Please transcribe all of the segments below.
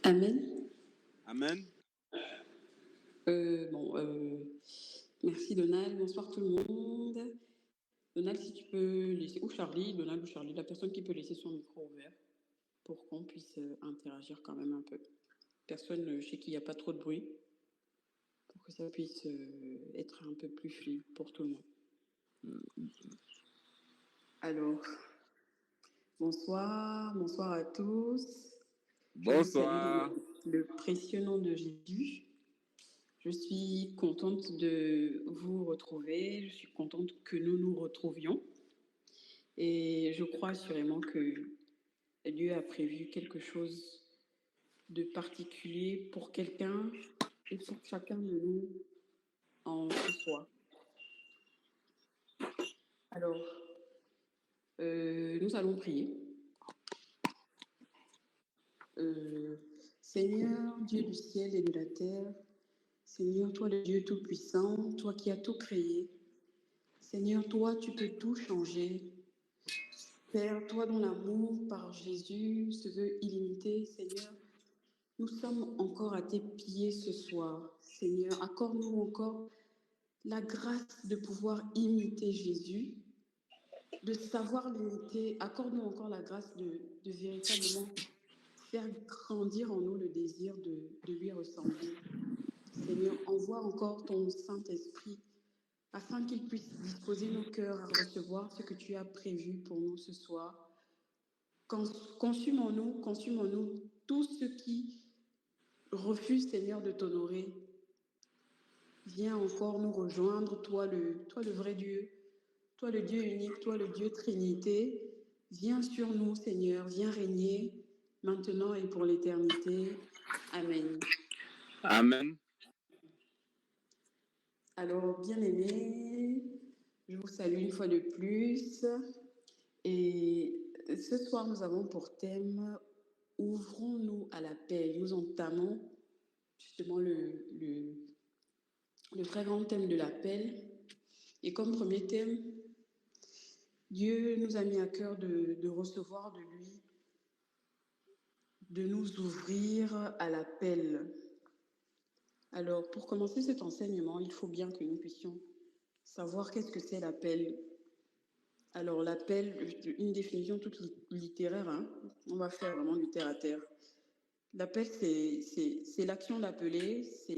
Amen. Amen. Merci Donald. Bonsoir tout le monde. Donald, si tu peux laisser, ou Charlie, Donald ou Charlie, la personne qui peut laisser son micro ouvert pour qu'on puisse interagir quand même un peu. Personne chez qui il n'y a pas trop de bruit pour que ça puisse être un peu plus fluide pour tout le monde. Alors, bonsoir à tous. Bonsoir. Je vous salue dans le précieux nom de Jésus. Je suis contente de vous retrouver, je suis contente que nous nous retrouvions et je crois assurément que Dieu a prévu quelque chose de particulier pour quelqu'un et pour chacun de nous en ce soir. Alors, nous allons prier. Seigneur, Dieu du ciel et de la terre, Seigneur, toi le Dieu tout-puissant, toi qui as tout créé, Seigneur, toi tu peux tout changer. Père, toi dont l'amour par Jésus se veut illimité, Seigneur, nous sommes encore à tes pieds ce soir. Seigneur, accorde-nous encore la grâce de pouvoir imiter Jésus, de savoir l'imiter. Accorde-nous encore la grâce de véritablement faire grandir en nous le désir de lui ressembler. Seigneur, envoie encore ton Saint-Esprit afin qu'il puisse disposer nos cœurs à recevoir ce que tu as prévu pour nous ce soir. Consume en nous tout ce qui refuse, Seigneur, de t'honorer. Viens encore nous rejoindre, toi le vrai Dieu, toi le Dieu unique, toi le Dieu Trinité. Viens sur nous, Seigneur, viens régner maintenant et pour l'éternité. Amen. Amen. Alors, bien-aimés, je vous salue une fois de plus. Et ce soir, nous avons pour thème « Ouvrons-nous à l'appel ». Nous entamons justement le très grand thème de l'appel. Et comme premier thème, Dieu nous a mis à cœur de recevoir de lui, de nous ouvrir à l'appel. Alors, pour commencer cet enseignement, il faut bien que nous puissions savoir qu'est-ce que c'est l'appel. Alors, l'appel, une définition toute littéraire, hein. On va faire vraiment du terre à terre. L'appel, c'est l'action d'appeler, c'est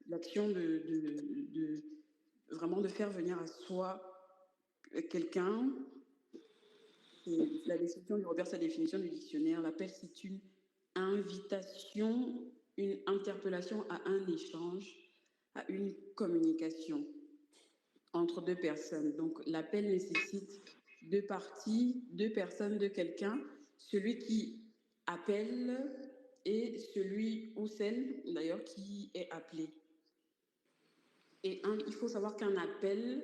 l'action vraiment de faire venir à soi quelqu'un. La description du Robert, sa définition du dictionnaire. L'appel, c'est une invitation, une interpellation à un échange, à une communication entre deux personnes. Donc, l'appel nécessite deux parties, deux personnes de quelqu'un, celui qui appelle et celui ou celle, d'ailleurs, qui est appelé. Et il faut savoir qu'un appel,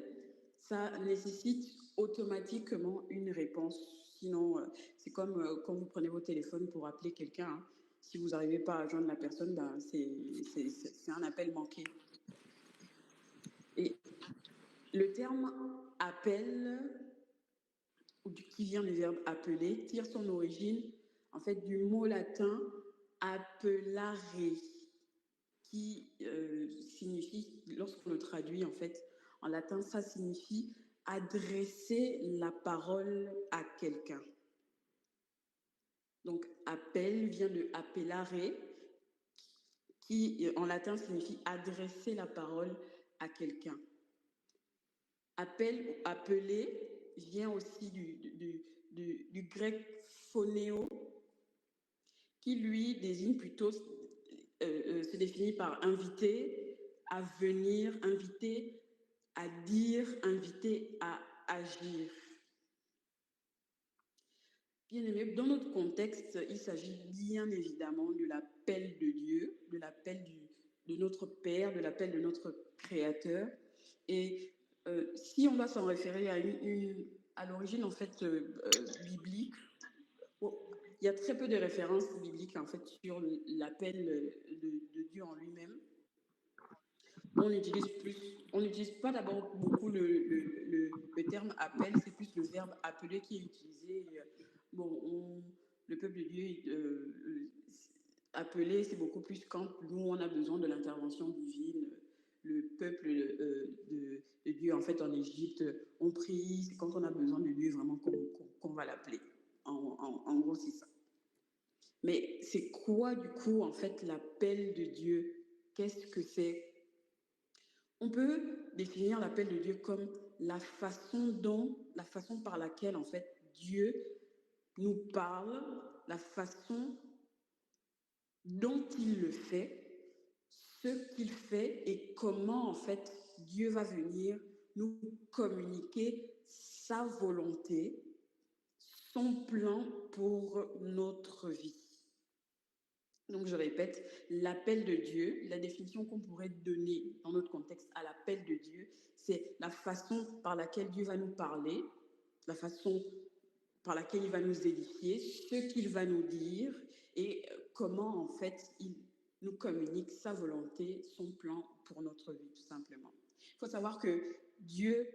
ça nécessite automatiquement une réponse. Sinon, c'est comme quand vous prenez votre téléphone pour appeler quelqu'un. Hein. Si vous n'arrivez pas à joindre la personne, ben, c'est un appel manqué. Et le terme « appel », qui vient du verbe « appeler », tire son origine en fait du mot latin « appellare », qui signifie, lorsqu'on le traduit en fait en latin, ça signifie adresser la parole à quelqu'un. Donc appel vient de appellare, qui en latin signifie adresser la parole à quelqu'un. Appel ou appeler vient aussi du grec phonéo, qui lui désigne plutôt, se définit par inviter à venir, inviter à dire, inviter à agir. Bien aimé, dans notre contexte, il s'agit bien évidemment de l'appel de Dieu, de l'appel de notre Père, de l'appel de notre Créateur. Et si on va s'en référer à l'origine en fait biblique, il y a très peu de références bibliques en fait sur l'appel de Dieu en lui-même. On n'utilise pas d'abord beaucoup le terme appel, c'est plus le verbe appeler qui est utilisé. Le peuple de Dieu appeler, c'est beaucoup plus quand nous, on a besoin de l'intervention divine. Le peuple de Dieu, en fait, en Égypte, on prie, c'est quand on a besoin de Dieu vraiment qu'on va l'appeler. En gros, c'est ça. Mais c'est quoi, du coup, en fait, l'appel de Dieu? Qu'est-ce que c'est? On peut définir l'appel de Dieu comme la façon par laquelle, en fait, Dieu nous parle, la façon dont il le fait, ce qu'il fait et comment, en fait, Dieu va venir nous communiquer sa volonté, son plan pour notre vie. Donc, je répète, l'appel de Dieu, la définition qu'on pourrait donner dans notre contexte à l'appel de Dieu, c'est la façon par laquelle Dieu va nous parler, la façon par laquelle il va nous édifier, ce qu'il va nous dire et comment, en fait, il nous communique sa volonté, son plan pour notre vie, tout simplement. Il faut savoir que Dieu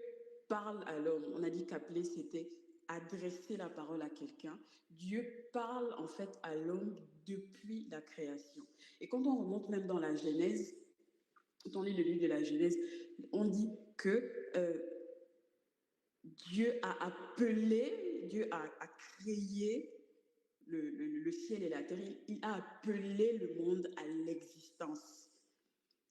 parle à l'homme. On a dit qu'appeler, c'était adresser la parole à quelqu'un. Dieu parle en fait à l'homme depuis la création. Et quand on remonte même dans la Genèse, quand on lit le livre de la Genèse, on dit que Dieu a appelé, Dieu a créé le ciel et la terre. Il a appelé le monde à l'existence.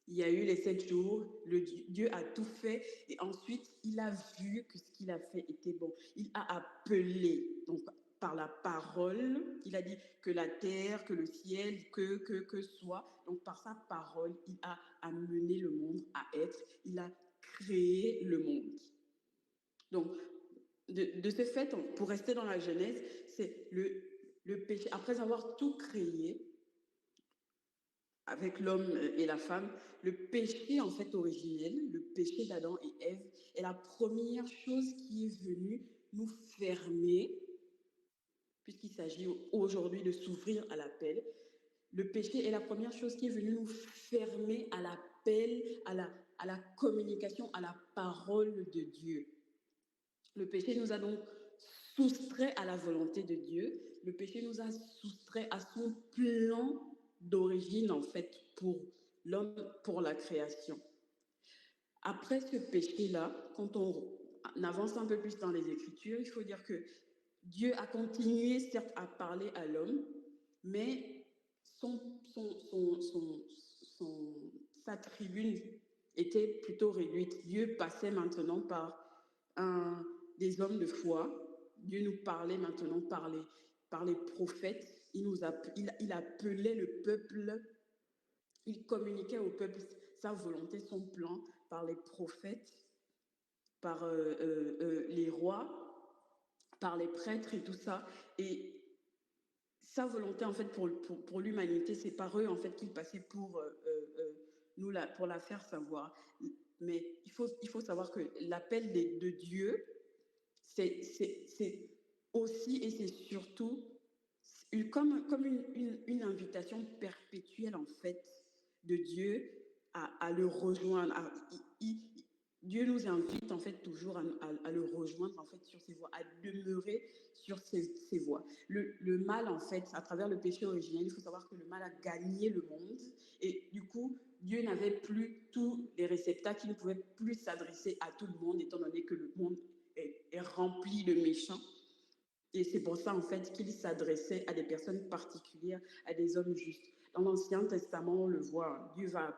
Il y a eu les 7 jours, Dieu a tout fait et ensuite il a vu que ce qu'il a fait était bon. Il a appelé, donc par la parole, il a dit que la terre, que le ciel, que soit. Donc par sa parole, il a amené le monde à être, il a créé le monde. Donc de ce fait, pour rester dans la Genèse, c'est le péché. Après avoir tout créé, avec l'homme et la femme, le péché en fait originel, le péché d'Adam et Ève, est la première chose qui est venue nous fermer, puisqu'il s'agit aujourd'hui de s'ouvrir à l'appel. Le péché est la première chose qui est venue nous fermer à l'appel, à la communication, à la parole de Dieu. Le péché nous a donc soustrait à la volonté de Dieu. Le péché nous a soustrait à son plan d'origine, en fait, pour l'homme, pour la création. Après ce péché-là, quand on avance un peu plus dans les Écritures, il faut dire que Dieu a continué, certes, à parler à l'homme, mais sa tribune était plutôt réduite. Dieu passait maintenant par des hommes de foi. Dieu nous parlait maintenant par les prophètes. Il appelait le peuple, il communiquait au peuple sa volonté, son plan par les prophètes, par les rois, par les prêtres et tout ça. Et sa volonté, en fait, pour l'humanité, c'est par eux, en fait, qu'il passait pour pour la faire savoir. Mais il faut savoir que l'appel de Dieu, c'est aussi et c'est surtout comme une invitation perpétuelle, en fait, de Dieu à le rejoindre. Dieu nous invite, en fait, toujours à le rejoindre, en fait, sur ses voies, à demeurer sur ses voies. Le mal, en fait, à travers le péché originel, il faut savoir que le mal a gagné le monde et du coup, Dieu n'avait plus tous les réceptacles, il ne pouvait plus s'adresser à tout le monde, étant donné que le monde est rempli de méchants. Et c'est pour ça, en fait, qu'il s'adressait à des personnes particulières, à des hommes justes. Dans l'Ancien Testament, on le voit, Dieu va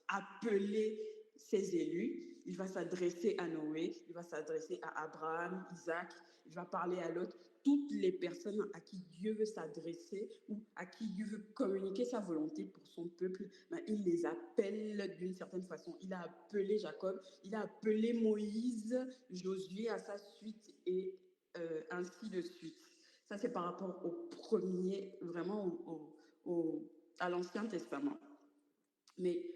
appeler ses élus, il va s'adresser à Noé, il va s'adresser à Abraham, Isaac, il va parler à l'autre. Toutes les personnes à qui Dieu veut s'adresser ou à qui Dieu veut communiquer sa volonté pour son peuple, il les appelle d'une certaine façon. Il a appelé Jacob, il a appelé Moïse, Josué à sa suite et ainsi de suite. Ça, c'est par rapport au premier, vraiment à l'Ancien Testament. Mais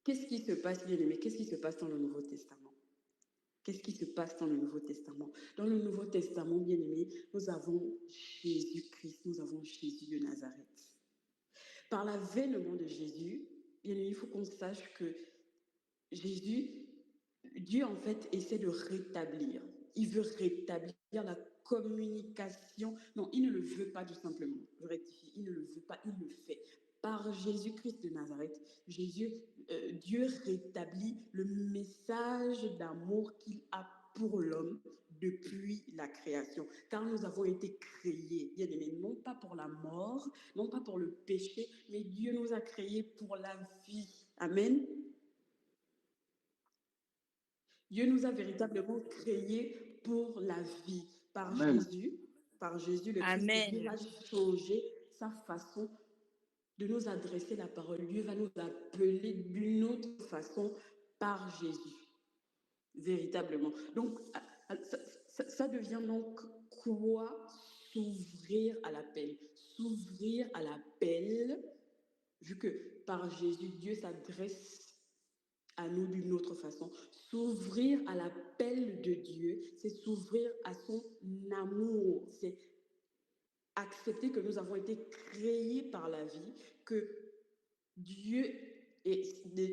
qu'est-ce qui se passe, bien aimé? Qu'est-ce qui se passe dans le Nouveau Testament? Qu'est-ce qui se passe dans le Nouveau Testament? Dans le Nouveau Testament, bien aimé, nous avons Jésus-Christ, nous avons Jésus de Nazareth. Par l'avènement de Jésus, bien aimé, il faut qu'on sache que Jésus, Dieu en fait essaie de rétablir. Il veut rétablir la communication. Non, il ne le veut pas tout simplement. Je rectifie, il ne le veut pas, il le fait. Par Jésus-Christ de Nazareth, Dieu rétablit le message d'amour qu'il a pour l'homme depuis la création. Car nous avons été créés, bien aimés, non pas pour la mort, non pas pour le péché, mais Dieu nous a créés pour la vie. Amen. Dieu nous a véritablement créés pour la vie. Par Jésus, le Christ, Dieu va changer sa façon de nous adresser la parole. Dieu va nous appeler d'une autre façon par Jésus. Véritablement. Donc, ça devient donc quoi? S'ouvrir à l'appel. S'ouvrir à l'appel, vu que par Jésus, Dieu s'adresse à nous d'une autre façon. S'ouvrir à l'appel de Dieu, c'est s'ouvrir à son amour. C'est accepter que nous avons été créés par la vie, que Dieu, et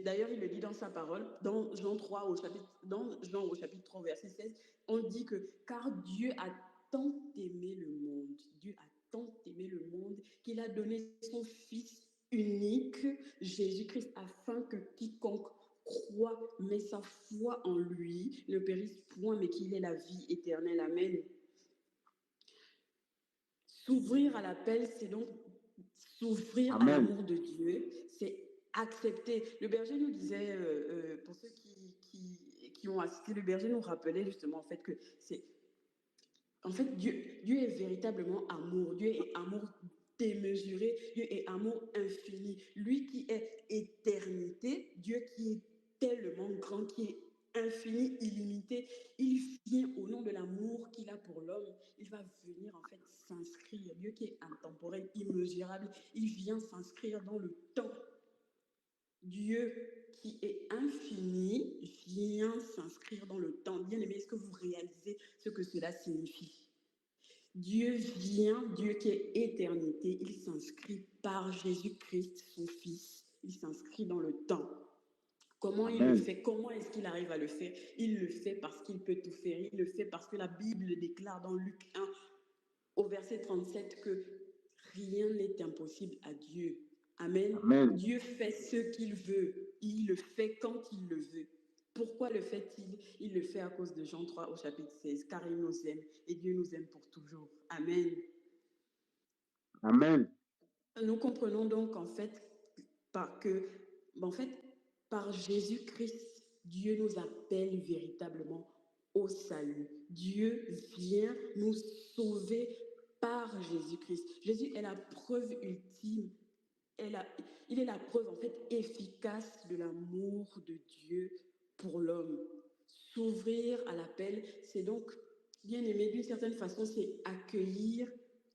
d'ailleurs il le dit dans sa parole, dans Jean 3 dans Jean au chapitre 3 verset 16, on dit que car Dieu a tant aimé le monde, Dieu a tant aimé le monde qu'il a donné son Fils unique, Jésus-Christ, afin que quiconque croit, met sa foi en lui, ne périsse point, mais qu'il ait la vie éternelle. Amen. S'ouvrir à l'appel, c'est donc s'ouvrir à l'amour de Dieu, c'est accepter. Le berger nous disait, pour ceux qui ont assisté, le berger nous rappelait justement en fait que c'est... En fait, Dieu est véritablement amour. Dieu est amour démesuré. Dieu est amour infini. Lui qui est éternité, Dieu qui est tellement grand, qui est infini, illimité, il vient au nom de l'amour qu'il a pour l'homme. Il va venir en fait s'inscrire. Dieu qui est intemporel, immesurable, il vient s'inscrire dans le temps. Dieu qui est infini vient s'inscrire dans le temps. Bien aimé, est-ce que vous réalisez ce que cela signifie? Dieu vient, Dieu qui est éternité, il s'inscrit par Jésus-Christ, son Fils. Il s'inscrit dans le temps. Comment il le fait? Comment est-ce qu'il arrive à le faire? Il le fait parce qu'il peut tout faire. Il le fait parce que la Bible déclare dans Luc 1, au verset 37, que rien n'est impossible à Dieu. Amen. Dieu fait ce qu'il veut. Il le fait quand il le veut. Pourquoi le fait-il? Il le fait à cause de Jean 3 au chapitre 16, car il nous aime et Dieu nous aime pour toujours. Amen. Amen. Nous comprenons donc en fait par Jésus-Christ, Dieu nous appelle véritablement au salut. Dieu vient nous sauver par Jésus-Christ. Jésus est la preuve ultime. Il est la preuve en fait efficace de l'amour de Dieu pour l'homme. S'ouvrir à l'appel, c'est donc, bien aimé, d'une certaine façon, c'est accueillir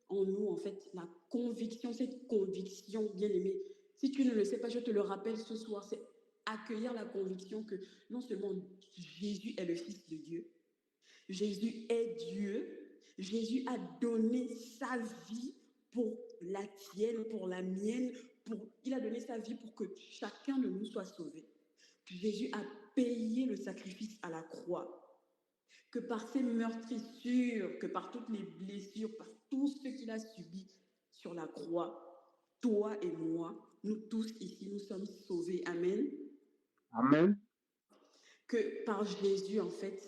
en nous en fait la conviction, cette conviction, bien aimé. Si tu ne le sais pas, je te le rappelle ce soir, c'est accueillir la conviction que non seulement Jésus est le Fils de Dieu, Jésus est Dieu, Jésus a donné sa vie pour la tienne, pour la mienne, il a donné sa vie pour que chacun de nous soit sauvé. Jésus a payé le sacrifice à la croix. Que par ses meurtrissures, que par toutes les blessures, par tout ce qu'il a subi sur la croix, toi et moi, nous tous ici, nous sommes sauvés. Amen. Amen. Que par Jésus, en fait,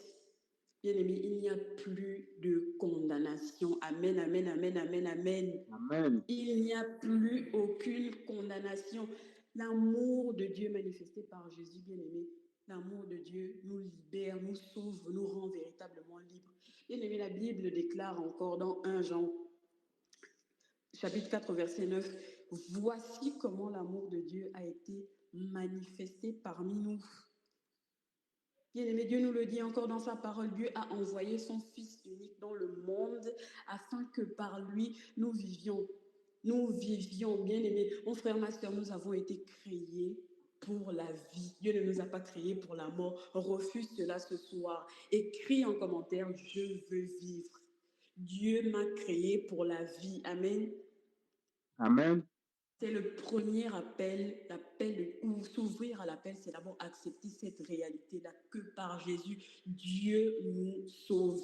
bien aimé, il n'y a plus de condamnation. Amen, amen, amen, amen, amen. Amen. Il n'y a plus aucune condamnation. L'amour de Dieu manifesté par Jésus, bien aimé, l'amour de Dieu nous libère, nous sauve, nous rend véritablement libres. Bien aimé, la Bible déclare encore dans 1 Jean, chapitre 4, verset 9, « Voici comment l'amour de Dieu a été manifesté parmi nous. » Bien aimé, Dieu nous le dit encore dans sa parole, Dieu a envoyé son Fils unique dans le monde afin que par lui nous vivions. Nous vivions, bien aimés. Mon frère, ma soeur, nous avons été créés pour la vie. Dieu ne nous a pas créés pour la mort. Refuse cela ce soir. Écris en commentaire, je veux vivre. Dieu m'a créé pour la vie. Amen. Amen. C'est le premier appel, ou s'ouvrir à l'appel, c'est d'abord accepter cette réalité-là, que par Jésus, Dieu nous sauve.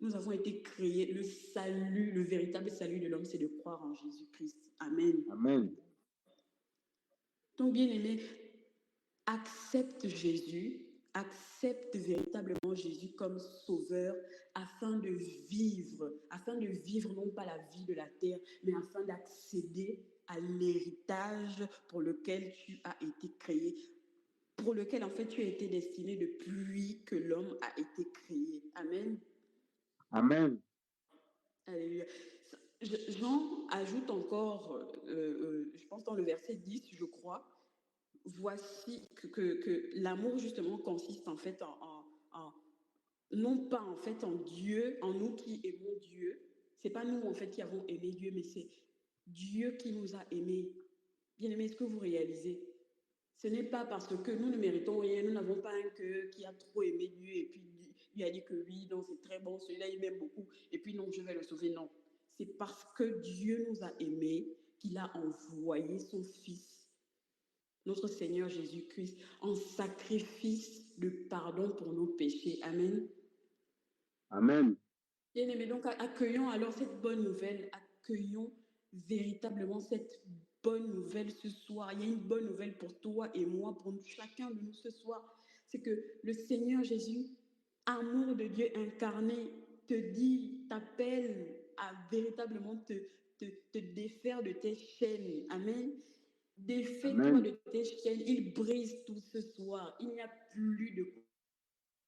Nous avons été créés, le salut, le véritable salut de l'homme, c'est de croire en Jésus-Christ. Amen. Amen. Donc, bien-aimé, accepte Jésus, accepte véritablement Jésus comme sauveur afin de vivre non pas la vie de la terre, mais afin d'accéder à l'héritage pour lequel tu as été créé, pour lequel en fait tu as été destiné depuis que l'homme a été créé. Amen. Amen. Alléluia. Jean ajoute encore, je pense dans le verset 10, je crois, voici que l'amour justement consiste en fait non pas en fait en Dieu, en nous qui aimons Dieu. C'est pas nous en fait qui avons aimé Dieu, mais c'est Dieu qui nous a aimés. Bien aimé, est-ce que vous réalisez? Ce n'est pas parce que nous ne méritons rien, nous n'avons pas un cœur qui a trop aimé Dieu et puis lui a dit que oui, donc c'est très bon, celui-là il m'aime beaucoup et puis non, je vais le sauver. Non, c'est parce que Dieu nous a aimés qu'il a envoyé son Fils, notre Seigneur Jésus-Christ, en sacrifice de pardon pour nos péchés. Amen. Amen. Bien aimé, donc accueillons alors cette bonne nouvelle, accueillons véritablement cette bonne nouvelle ce soir. Il y a une bonne nouvelle pour toi et moi, pour chacun de nous ce soir. C'est que le Seigneur Jésus, amour de Dieu incarné, te dit, t'appelle à véritablement te défaire de tes chaînes. Amen. Défais-toi de tes chaînes. Il brise tout ce soir. Il n'y a plus de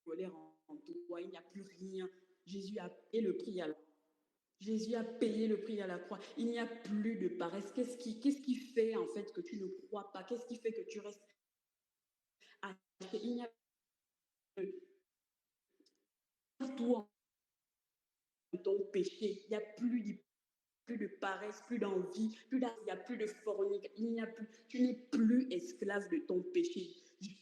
colère en toi. Il n'y a plus rien. Jésus a payé le prix à la croix. Jésus a payé le prix à la croix. Il n'y a plus de paresse. Qu'est-ce qui fait en fait que tu ne crois pas? Qu'est-ce qui fait que tu restes à... Il n'y a plus toi de ton péché. Il n'y a plus de paresse, plus d'envie, il n'y a plus de fornique, tu n'es plus esclave de ton péché.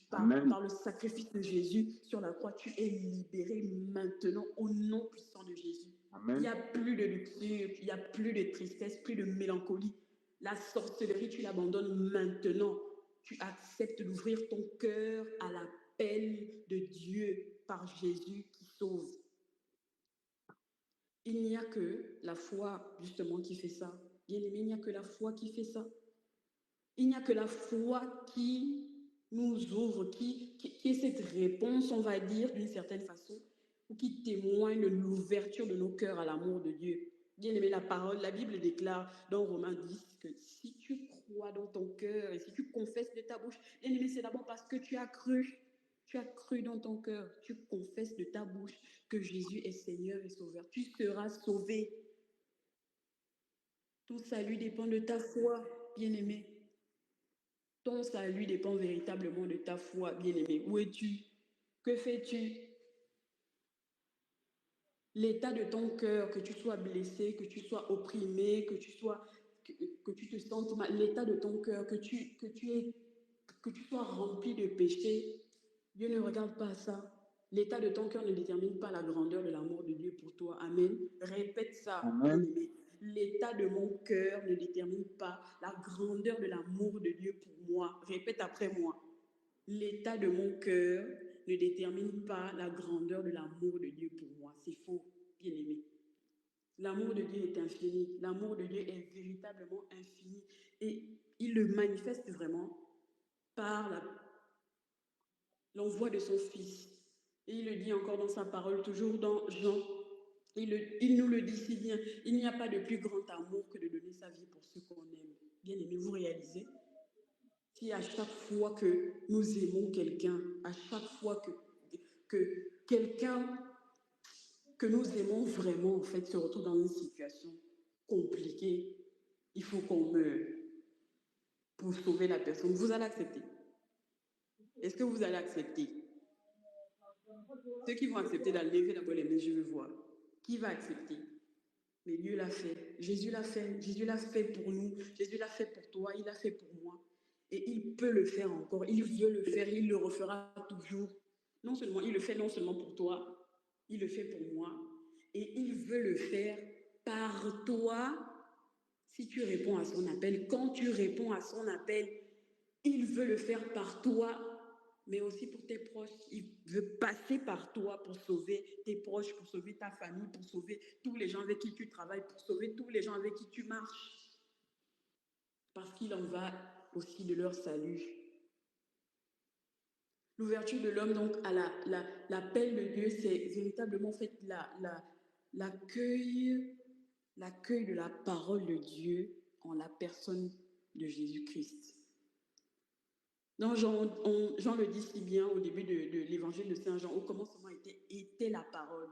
Par le sacrifice de Jésus sur la croix, tu es libéré maintenant au nom puissant de Jésus. Amen. Il n'y a plus de luxure, il n'y a plus de tristesse, plus de mélancolie. La sorcellerie, tu l'abandonnes maintenant. Tu acceptes d'ouvrir ton cœur à l'appel de Dieu par Jésus qui sauve. Il n'y a que la foi, justement, qui fait ça. Bien-aimé, il n'y a que la foi qui fait ça. Il n'y a que la foi qui nous ouvre, qui est cette réponse, on va dire, d'une certaine façon, ou qui témoigne de l'ouverture de nos cœurs à l'amour de Dieu. Bien-aimé, la Bible déclare dans Romains 10 que si tu crois dans ton cœur et si tu confesses de ta bouche, bien-aimé, c'est d'abord parce que tu as cru. Tu as cru dans ton cœur, tu confesses de ta bouche que Jésus est Seigneur et Sauveur. Tu seras sauvé. Ton salut dépend de ta foi, bien-aimé. Ton salut dépend véritablement de ta foi, bien-aimé. Où es-tu? Que fais-tu? L'état de ton cœur, que tu sois blessé, que tu sois opprimé, que tu te sentes mal, l'état de ton cœur, que tu sois rempli de péché, Dieu ne regarde pas ça. L'état de ton cœur ne détermine pas la grandeur de l'amour de Dieu pour toi. Amen. Répète ça, bien-aimé. L'état de mon cœur ne détermine pas la grandeur de l'amour de Dieu pour moi. Répète après moi. L'état de mon cœur ne détermine pas la grandeur de l'amour de Dieu pour moi. C'est faux, bien-aimé. L'amour de Dieu est infini. L'amour de Dieu est véritablement infini. Et il le manifeste vraiment par l'envoi de son Fils. Et il le dit encore dans sa parole, toujours dans Jean. Il nous le dit si bien. Il n'y a pas de plus grand amour que de donner sa vie pour ceux qu'on aime. Bien aimé, vous réalisez? Si à chaque fois que nous aimons quelqu'un, à chaque fois que quelqu'un que nous aimons vraiment, en fait, se retrouve dans une situation compliquée, il faut qu'on meure pour sauver la personne. Vous allez accepter? Est-ce que vous allez accepter? Ceux qui vont accepter d'enlever d'abord les mains, je veux voir. Qui va accepter? Mais Dieu l'a fait. Jésus l'a fait. Jésus l'a fait pour nous. Jésus l'a fait pour toi. Il l'a fait pour moi. Et il peut le faire encore. Il veut le faire. Il le refera toujours. Non seulement, il le fait non seulement pour toi, il le fait pour moi. Et il veut le faire par toi si tu réponds à son appel. Quand tu réponds à son appel, il veut le faire par toi. mais aussi pour tes proches. Il veut passer par toi pour sauver tes proches, pour sauver ta famille, pour sauver tous les gens avec qui tu travailles, pour sauver tous les gens avec qui tu marches. Parce qu'il en va aussi de leur salut. L'ouverture de l'homme donc à l'appel de Dieu, c'est véritablement en fait l'accueil de la parole de Dieu en la personne de Jésus-Christ. Donc Jean le dit si bien au début de l'évangile de Saint Jean, au commencement était la parole.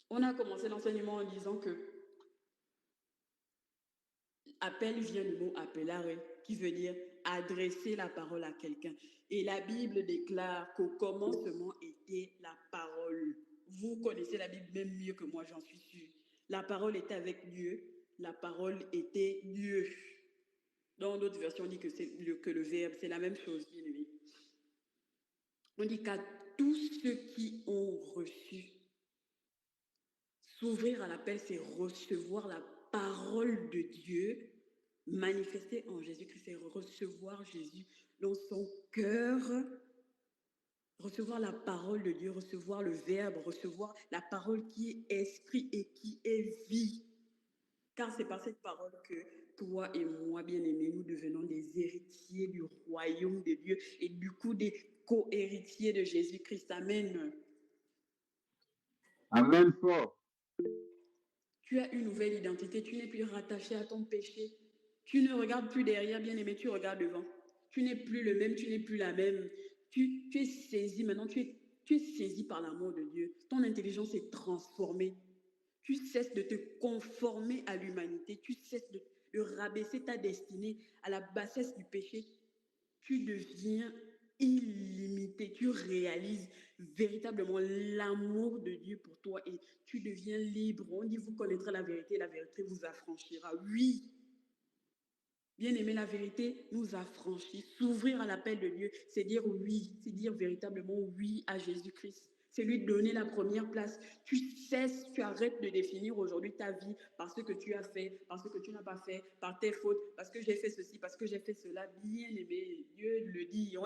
On a commencé l'enseignement en disant que appel vient du mot appellare, qui veut dire adresser la parole à quelqu'un. Et la Bible déclare qu'au commencement était la parole. Vous connaissez la Bible même mieux que moi, j'en suis sûre. La parole était avec Dieu, la parole était Dieu. Dans d'autres versions, on dit que le verbe, c'est la même chose, bien aimé. On dit qu'à tous ceux qui ont reçu, s'ouvrir à l'appel, c'est recevoir la parole de Dieu manifestée en Jésus-Christ, c'est recevoir Jésus dans son cœur, recevoir la parole de Dieu, recevoir le verbe, recevoir la parole qui est esprit et qui est vie. Car c'est par cette parole que toi et moi, bien-aimés, nous devenons des héritiers du royaume de Dieu et du coup des co-héritiers de Jésus-Christ. Amen. Amen fort. Tu as une nouvelle identité, tu n'es plus rattaché à ton péché. Tu ne regardes plus derrière, bien-aimé, tu regardes devant. Tu n'es plus le même, tu n'es plus la même. Tu es saisi maintenant, tu es saisi par l'amour de Dieu. Ton intelligence est transformée. Tu cesses de te conformer à l'humanité. Tu cesses de rabaisser ta destinée à la bassesse du péché. Tu deviens illimité. Tu réalises véritablement l'amour de Dieu pour toi et tu deviens libre. On dit, vous connaîtrez la vérité vous affranchira. Oui. Bien-aimé, la vérité nous affranchit. S'ouvrir à l'appel de Dieu, c'est dire oui, c'est dire véritablement oui à Jésus-Christ. C'est lui donner la première place. Tu cesses, tu arrêtes de définir aujourd'hui ta vie par ce que tu as fait, par ce que tu n'as pas fait, par tes fautes, parce que j'ai fait ceci, parce que j'ai fait cela. Bien-aimé, Dieu le dit.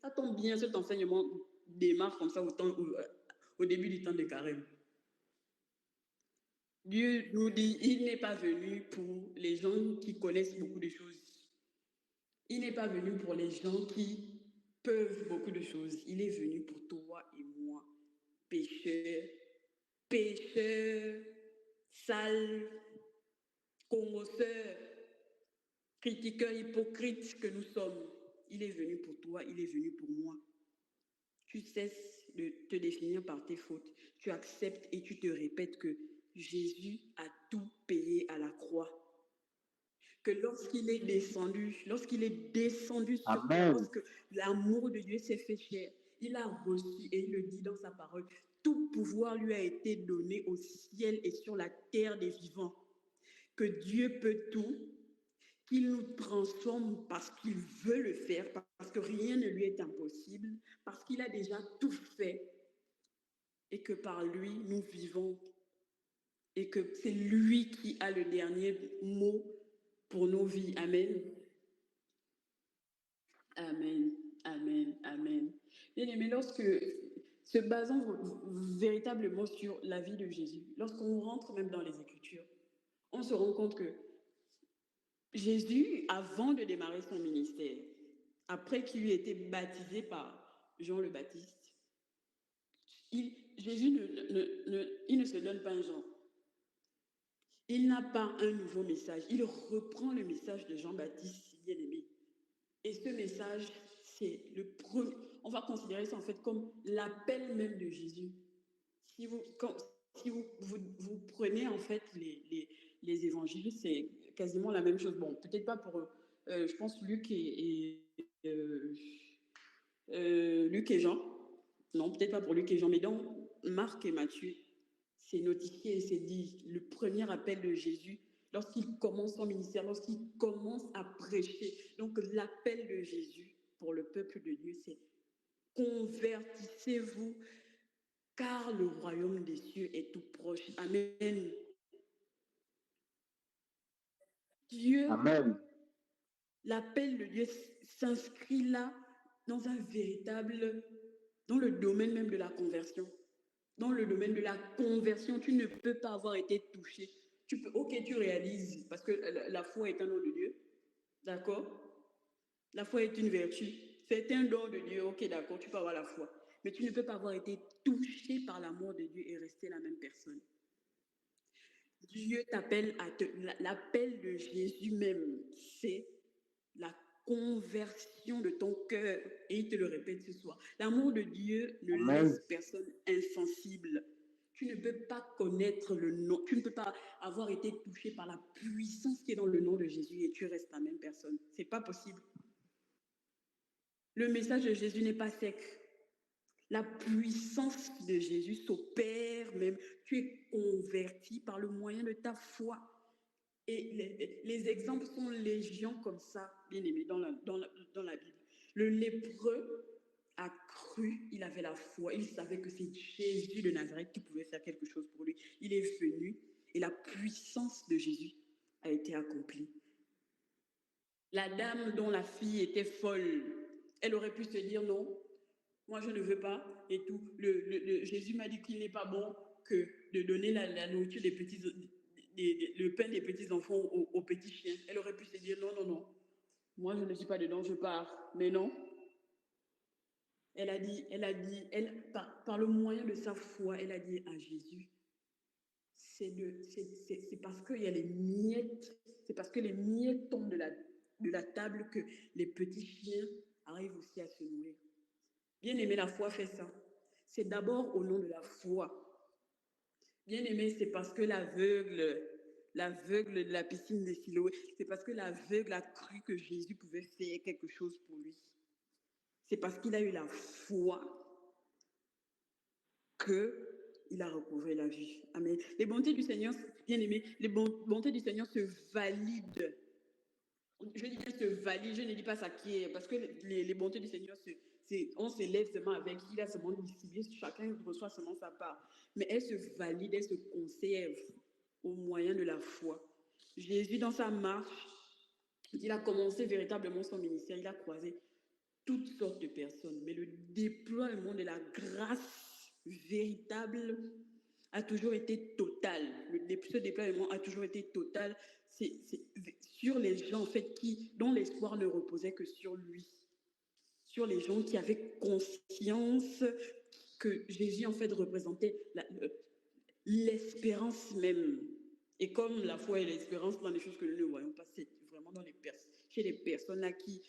Ça tombe bien, cet enseignement démarre comme ça au début du temps de carême. Dieu nous dit, il n'est pas venu pour les gens qui connaissent beaucoup de choses. Il n'est pas venu pour les gens qui peuvent beaucoup de choses. Il est venu pour toi et moi, pécheurs, sales, congosseurs, critiqueurs, hypocrites que nous sommes. Il est venu pour toi, il est venu pour moi. Tu cesses de te définir par tes fautes. Tu acceptes et tu te répètes que Jésus a tout payé à la croix. Que lorsqu'il est descendu sur terre, lorsque l'amour de Dieu s'est fait chair, il a reçu, et il le dit dans sa parole, tout pouvoir lui a été donné au ciel et sur la terre des vivants. Que Dieu peut tout, qu'il nous transforme parce qu'il veut le faire, parce que rien ne lui est impossible, parce qu'il a déjà tout fait et que par lui, nous vivons et que c'est lui qui a le dernier mot pour nos vies. Amen. Amen. Amen. Amen. Bien-aimés, lorsque, se basant véritablement sur la vie de Jésus, lorsqu'on rentre même dans les Écritures, on se rend compte que Jésus, avant de démarrer son ministère, après qu'il ait été baptisé par Jean le Baptiste, Jésus il ne se donne pas un genre. Il n'a pas un nouveau message. Il reprend le message de Jean-Baptiste, bien-aimé. Et ce message, c'est le premier. On va considérer ça en fait comme l'appel même de Jésus. Si vous prenez en fait les évangiles, c'est quasiment la même chose. Bon, peut-être pas pour, je pense, Luc et Jean. Non, peut-être pas pour Luc et Jean, mais dans Marc et Matthieu, c'est notifié et c'est dit, le premier appel de Jésus, lorsqu'il commence son ministère, lorsqu'il commence à prêcher. Donc l'appel de Jésus pour le peuple de Dieu, c'est convertissez-vous, car le royaume des cieux est tout proche. Amen. Dieu, Amen. l'appel de Dieu s'inscrit là dans un véritable, dans le domaine même de la conversion. Dans le domaine de la conversion, tu ne peux pas avoir été touché. Tu peux, ok, tu réalises, parce que la foi est un don de Dieu, d'accord? La foi est une vertu. C'est un don de Dieu, ok, d'accord, tu peux avoir la foi. Mais tu ne peux pas avoir été touché par l'amour de Dieu et rester la même personne. Dieu t'appelle à te... L'appel de Jésus même, c'est la conversion de ton cœur. Et il te le répète ce soir. L'amour de Dieu ne Amen. laisse personne insensible. Tu ne peux pas connaître le nom, tu ne peux pas avoir été touché par la puissance qui est dans le nom de Jésus et tu restes la même personne. C'est pas possible. Le message de Jésus n'est pas sec. La puissance de Jésus s'opère même. Tu es converti par le moyen de ta foi. Et les exemples sont légion comme ça, bien aimé, dans la Bible. Le lépreux a cru, il avait la foi, il savait que c'est Jésus de Nazareth qui pouvait faire quelque chose pour lui. Il est venu et la puissance de Jésus a été accomplie. La dame dont la fille était folle, elle aurait pu se dire non, moi je ne veux pas et tout. Jésus m'a dit qu'il n'est pas bon que de donner la nourriture des petits, le pain des petits enfants aux petits chiens. Elle aurait pu se dire non, non, non, moi je ne suis pas dedans, je pars. Mais non. Elle a dit, par le moyen de sa foi, elle a dit à Jésus, c'est parce qu'il y a les miettes, c'est parce que les miettes tombent de la table que les petits chiens arrivent aussi à se nourrir. Bien aimé, la foi fait ça. C'est d'abord au nom de la foi. Bien aimé, c'est parce que l'aveugle de la piscine de Siloé, c'est parce que l'aveugle a cru que Jésus pouvait faire quelque chose pour lui. C'est parce qu'il a eu la foi qu'il a recouvré la vie. Amen. Les bontés du Seigneur, bien aimé, les bontés du Seigneur se valident. Je dis bien se valide, je ne dis pas s'acquiert, parce que les bontés du Seigneur, on s'élève seulement avec, il a seulement distribué, chacun reçoit seulement sa part. Mais elle se valide, elle se conserve au moyen de la foi. Jésus, dans sa marche, il a commencé véritablement son ministère, il a croisé toutes sortes de personnes, mais le déploiement de la grâce véritable a toujours été total. Ce déploiement a toujours été total. C'est sur les gens en fait dont l'espoir ne reposait que sur lui, sur les gens qui avaient conscience que Jésus en fait représentait l'espérance même. Et comme la foi et l'espérance dans les choses que nous ne voyons pas, c'est vraiment chez les personnes là qui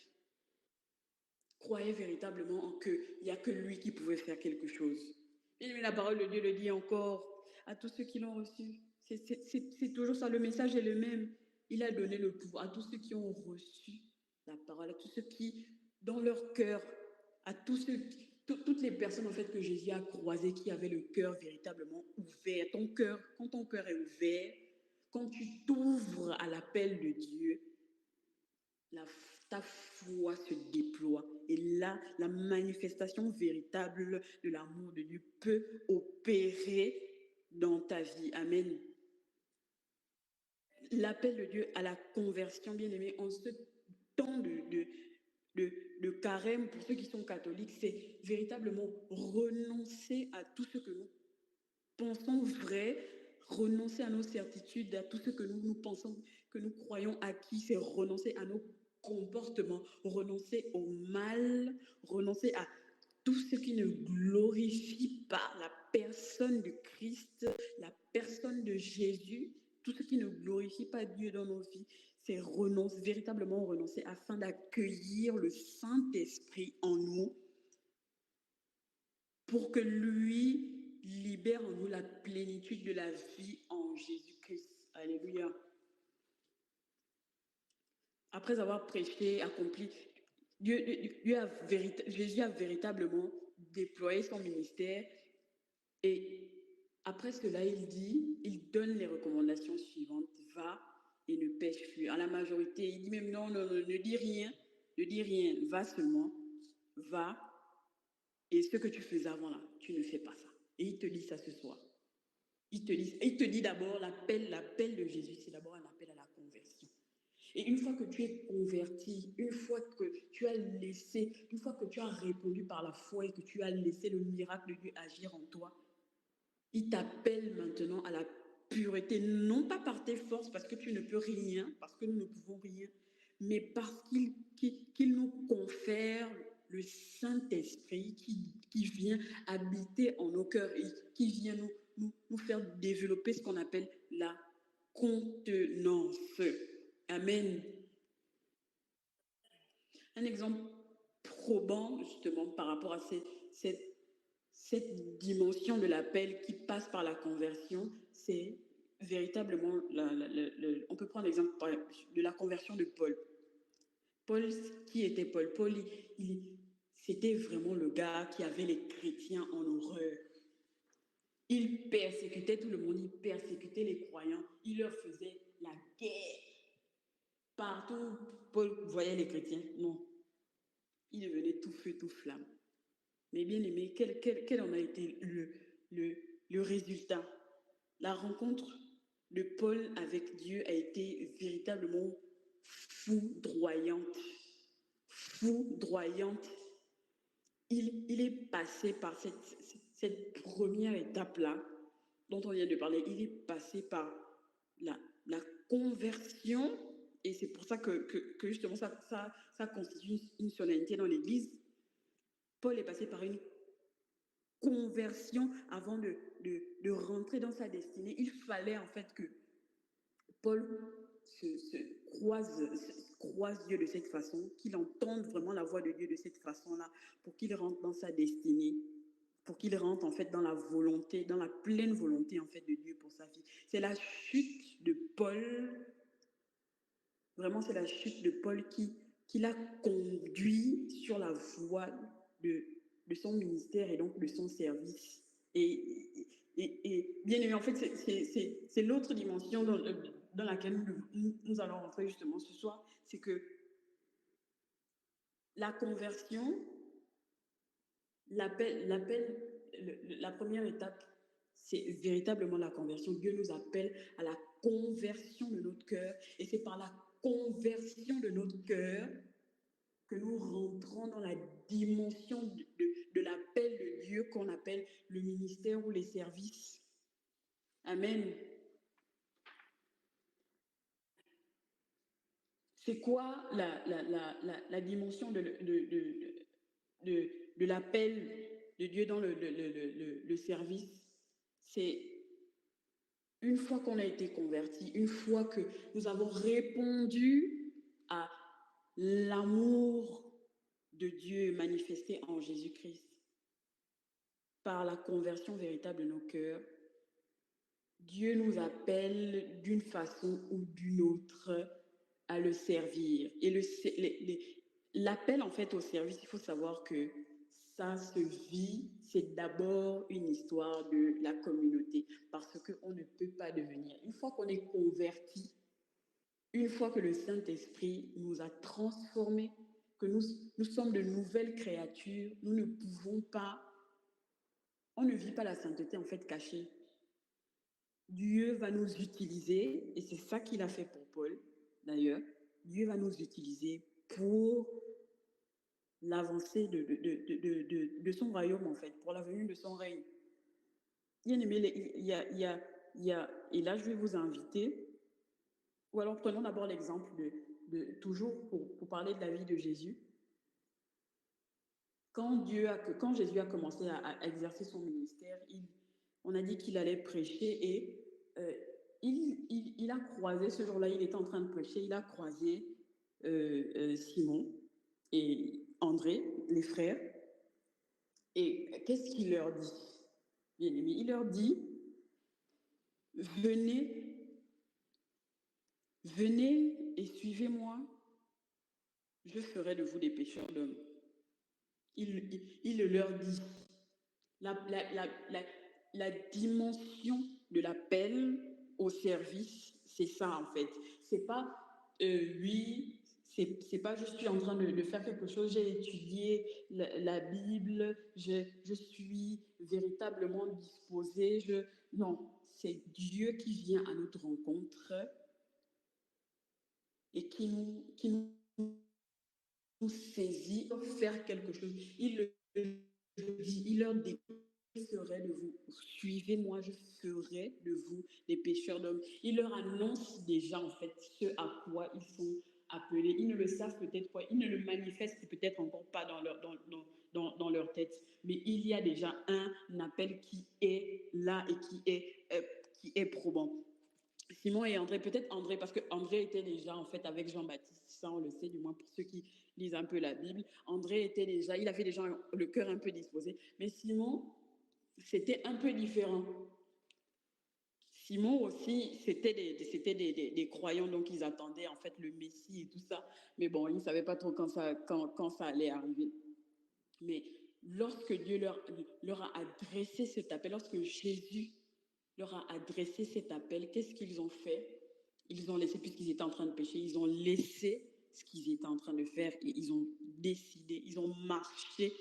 croyaient véritablement qu'il n'y a que lui qui pouvait faire quelque chose. Et la parole de Dieu le dit encore à tous ceux qui l'ont reçu. C'est toujours ça, le message est le même. Il a donné le pouvoir à tous ceux qui ont reçu la parole, à tous ceux qui, dans leur cœur, à tous ceux, toutes les personnes en fait que Jésus a croisées qui avaient le cœur véritablement ouvert. Ton cœur, quand ton cœur est ouvert, quand tu t'ouvres à l'appel de Dieu, ta foi se déploie. Et là, la manifestation véritable de l'amour de Dieu peut opérer dans ta vie. Amen. L'appel de Dieu à la conversion, bien aimé, en ce temps de carême, pour ceux qui sont catholiques, c'est véritablement renoncer à tout ce que nous pensons vrai, renoncer à nos certitudes, à tout ce que nous pensons, que nous croyons acquis, c'est renoncer à nos comportements, renoncer au mal, renoncer à tout ce qui ne glorifie pas la personne de Christ, la personne de Jésus, tout ce qui ne glorifie pas Dieu dans nos vies, c'est véritablement renoncer afin d'accueillir le Saint-Esprit en nous pour que lui libère en nous la plénitude de la vie en Jésus-Christ. Alléluia. Après avoir prêché, accompli, Jésus a véritablement déployé son ministère et après cela, il donne les recommandations suivantes. Va et ne pêche plus. À la majorité, il dit même non, non, non, ne dis rien, va seulement, va et ce que tu faisais avant là, tu ne fais pas ça. Et il te dit ça ce soir. Il te dit d'abord l'appel de Jésus, c'est d'abord un appel à la conversion. Et une fois que tu es converti, une fois que tu as laissé, une fois que tu as répondu par la foi et que tu as laissé le miracle de Dieu agir en toi, il t'appelle maintenant à la pureté, non pas par tes forces, parce que tu ne peux rien, parce que nous ne pouvons rien, mais parce qu'il nous confère le Saint-Esprit qui vient habiter en nos cœurs et qui vient nous faire développer ce qu'on appelle la contenance. Amen. Un exemple probant, justement, par rapport à cette dimension de l'appel qui passe par la conversion, c'est véritablement, on peut prendre l'exemple de la conversion de Paul. Paul, qui était Paul? Paul, c'était vraiment le gars qui avait les chrétiens en horreur. Il persécutait tout le monde, il persécutait les croyants, il leur faisait la guerre. Partout, Paul voyait les chrétiens. Non, il devenait tout feu, tout flamme. Mais bien aimé, quel en a été le résultat? La rencontre de Paul avec Dieu a été véritablement foudroyante. Foudroyante. Il est passé par cette première étape-là dont on vient de parler. Il est passé par la conversion, et c'est pour ça que justement ça constitue une solennité dans l'Église. Paul est passé par une conversion avant de rentrer dans sa destinée. Il fallait en fait que Paul croise Dieu de cette façon, qu'il entende vraiment la voix de Dieu de cette façon-là, pour qu'il rentre dans sa destinée, pour qu'il rentre en fait dans la volonté, dans la pleine volonté en fait de Dieu pour sa vie. C'est la chute de Paul, vraiment c'est la chute de Paul qui l'a conduit sur la voie de son ministère et donc de son service. Et bien aimé, en fait, c'est l'autre dimension dans laquelle nous allons rentrer justement ce soir, c'est que la conversion, la première étape, c'est véritablement la conversion. Dieu nous appelle à la conversion de notre cœur, et c'est par la conversion de notre cœur que nous rentrons dans la dimension de l'appel de Dieu qu'on appelle le ministère ou les services. Amen. C'est quoi la dimension de l'appel de Dieu dans le service? C'est une fois qu'on a été converti, une fois que nous avons répondu à l'amour de Dieu manifesté en Jésus-Christ, par la conversion véritable de nos cœurs, Dieu nous appelle d'une façon ou d'une autre à le servir. Et l'appel en fait au service, il faut savoir que ça se vit, c'est d'abord une histoire de la communauté, parce qu'on ne peut pas devenir, une fois qu'on est converti, une fois que le Saint-Esprit nous a transformés, que nous sommes de nouvelles créatures, nous ne pouvons pas, on ne vit pas la sainteté en fait cachée. Dieu va nous utiliser, et c'est ça qu'il a fait pour Paul d'ailleurs, Dieu va nous utiliser pour l'avancée de son royaume en fait, pour la venue de son règne. Bien aimé, et là je vais vous inviter, ou alors prenons d'abord l'exemple toujours pour parler de la vie de Jésus. Quand Jésus a commencé à exercer son ministère, on a dit qu'il allait prêcher, et il a croisé, ce jour-là, il était en train de prêcher, il a croisé Simon et André, les frères. Et qu'est-ce qu'il leur dit? Bien aimé, il leur dit, venez et suivez-moi, je ferai de vous des pécheurs d'hommes. Il leur dit, la dimension de l'appel au service, c'est ça en fait. C'est pas oui, c'est pas je suis en train de faire quelque chose, j'ai étudié la Bible, je suis véritablement disposée. Non, c'est Dieu qui vient à notre rencontre et qui nous saisit, faire quelque chose. Il le dit, il leur dit, je ferai de vous, suivez-moi, je ferai de vous des pêcheurs d'hommes. Il leur annonce déjà en fait ce à quoi ils sont appelés. Ils ne le savent peut-être pas, ils ne le manifestent peut-être encore pas dans leur tête, mais il y a déjà un appel qui est là et qui est probant. Simon et André, peut-être André, parce que André était déjà en fait avec Jean-Baptiste, ça on le sait, du moins pour ceux qui lisent un peu la Bible. André était déjà, il avait déjà le cœur un peu disposé, mais Simon, c'était un peu différent. Simon aussi, c'était des croyants, donc ils attendaient en fait le Messie et tout ça, mais bon, ils ne savaient pas trop quand ça allait arriver. Mais lorsque Dieu leur a adressé cet appel, lorsque Jésus leur a adressé cet appel, qu'est-ce qu'ils ont fait? Ils ont laissé, puisqu'ils étaient en train de pécher, ils ont laissé ce qu'ils étaient en train de faire et ils ont décidé, ils ont marché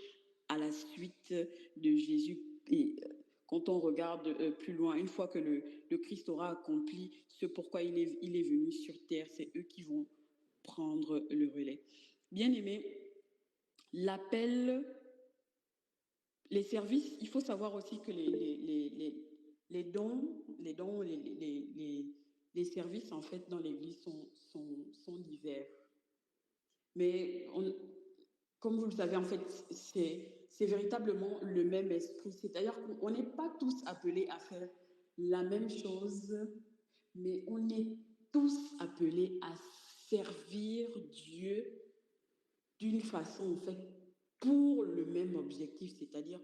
à la suite de Jésus. Et quand on regarde plus loin, une fois que le Christ aura accompli ce pourquoi il est venu sur terre, c'est eux qui vont prendre le relais. Bien aimé, l'appel, les services, il faut savoir aussi que les dons, les services en fait dans l'Église sont divers. Mais comme vous le savez, en fait, c'est véritablement le même esprit. C'est-à-dire qu'on n'est pas tous appelés à faire la même chose, mais on est tous appelés à servir Dieu d'une façon, en fait, pour le même objectif, c'est-à-dire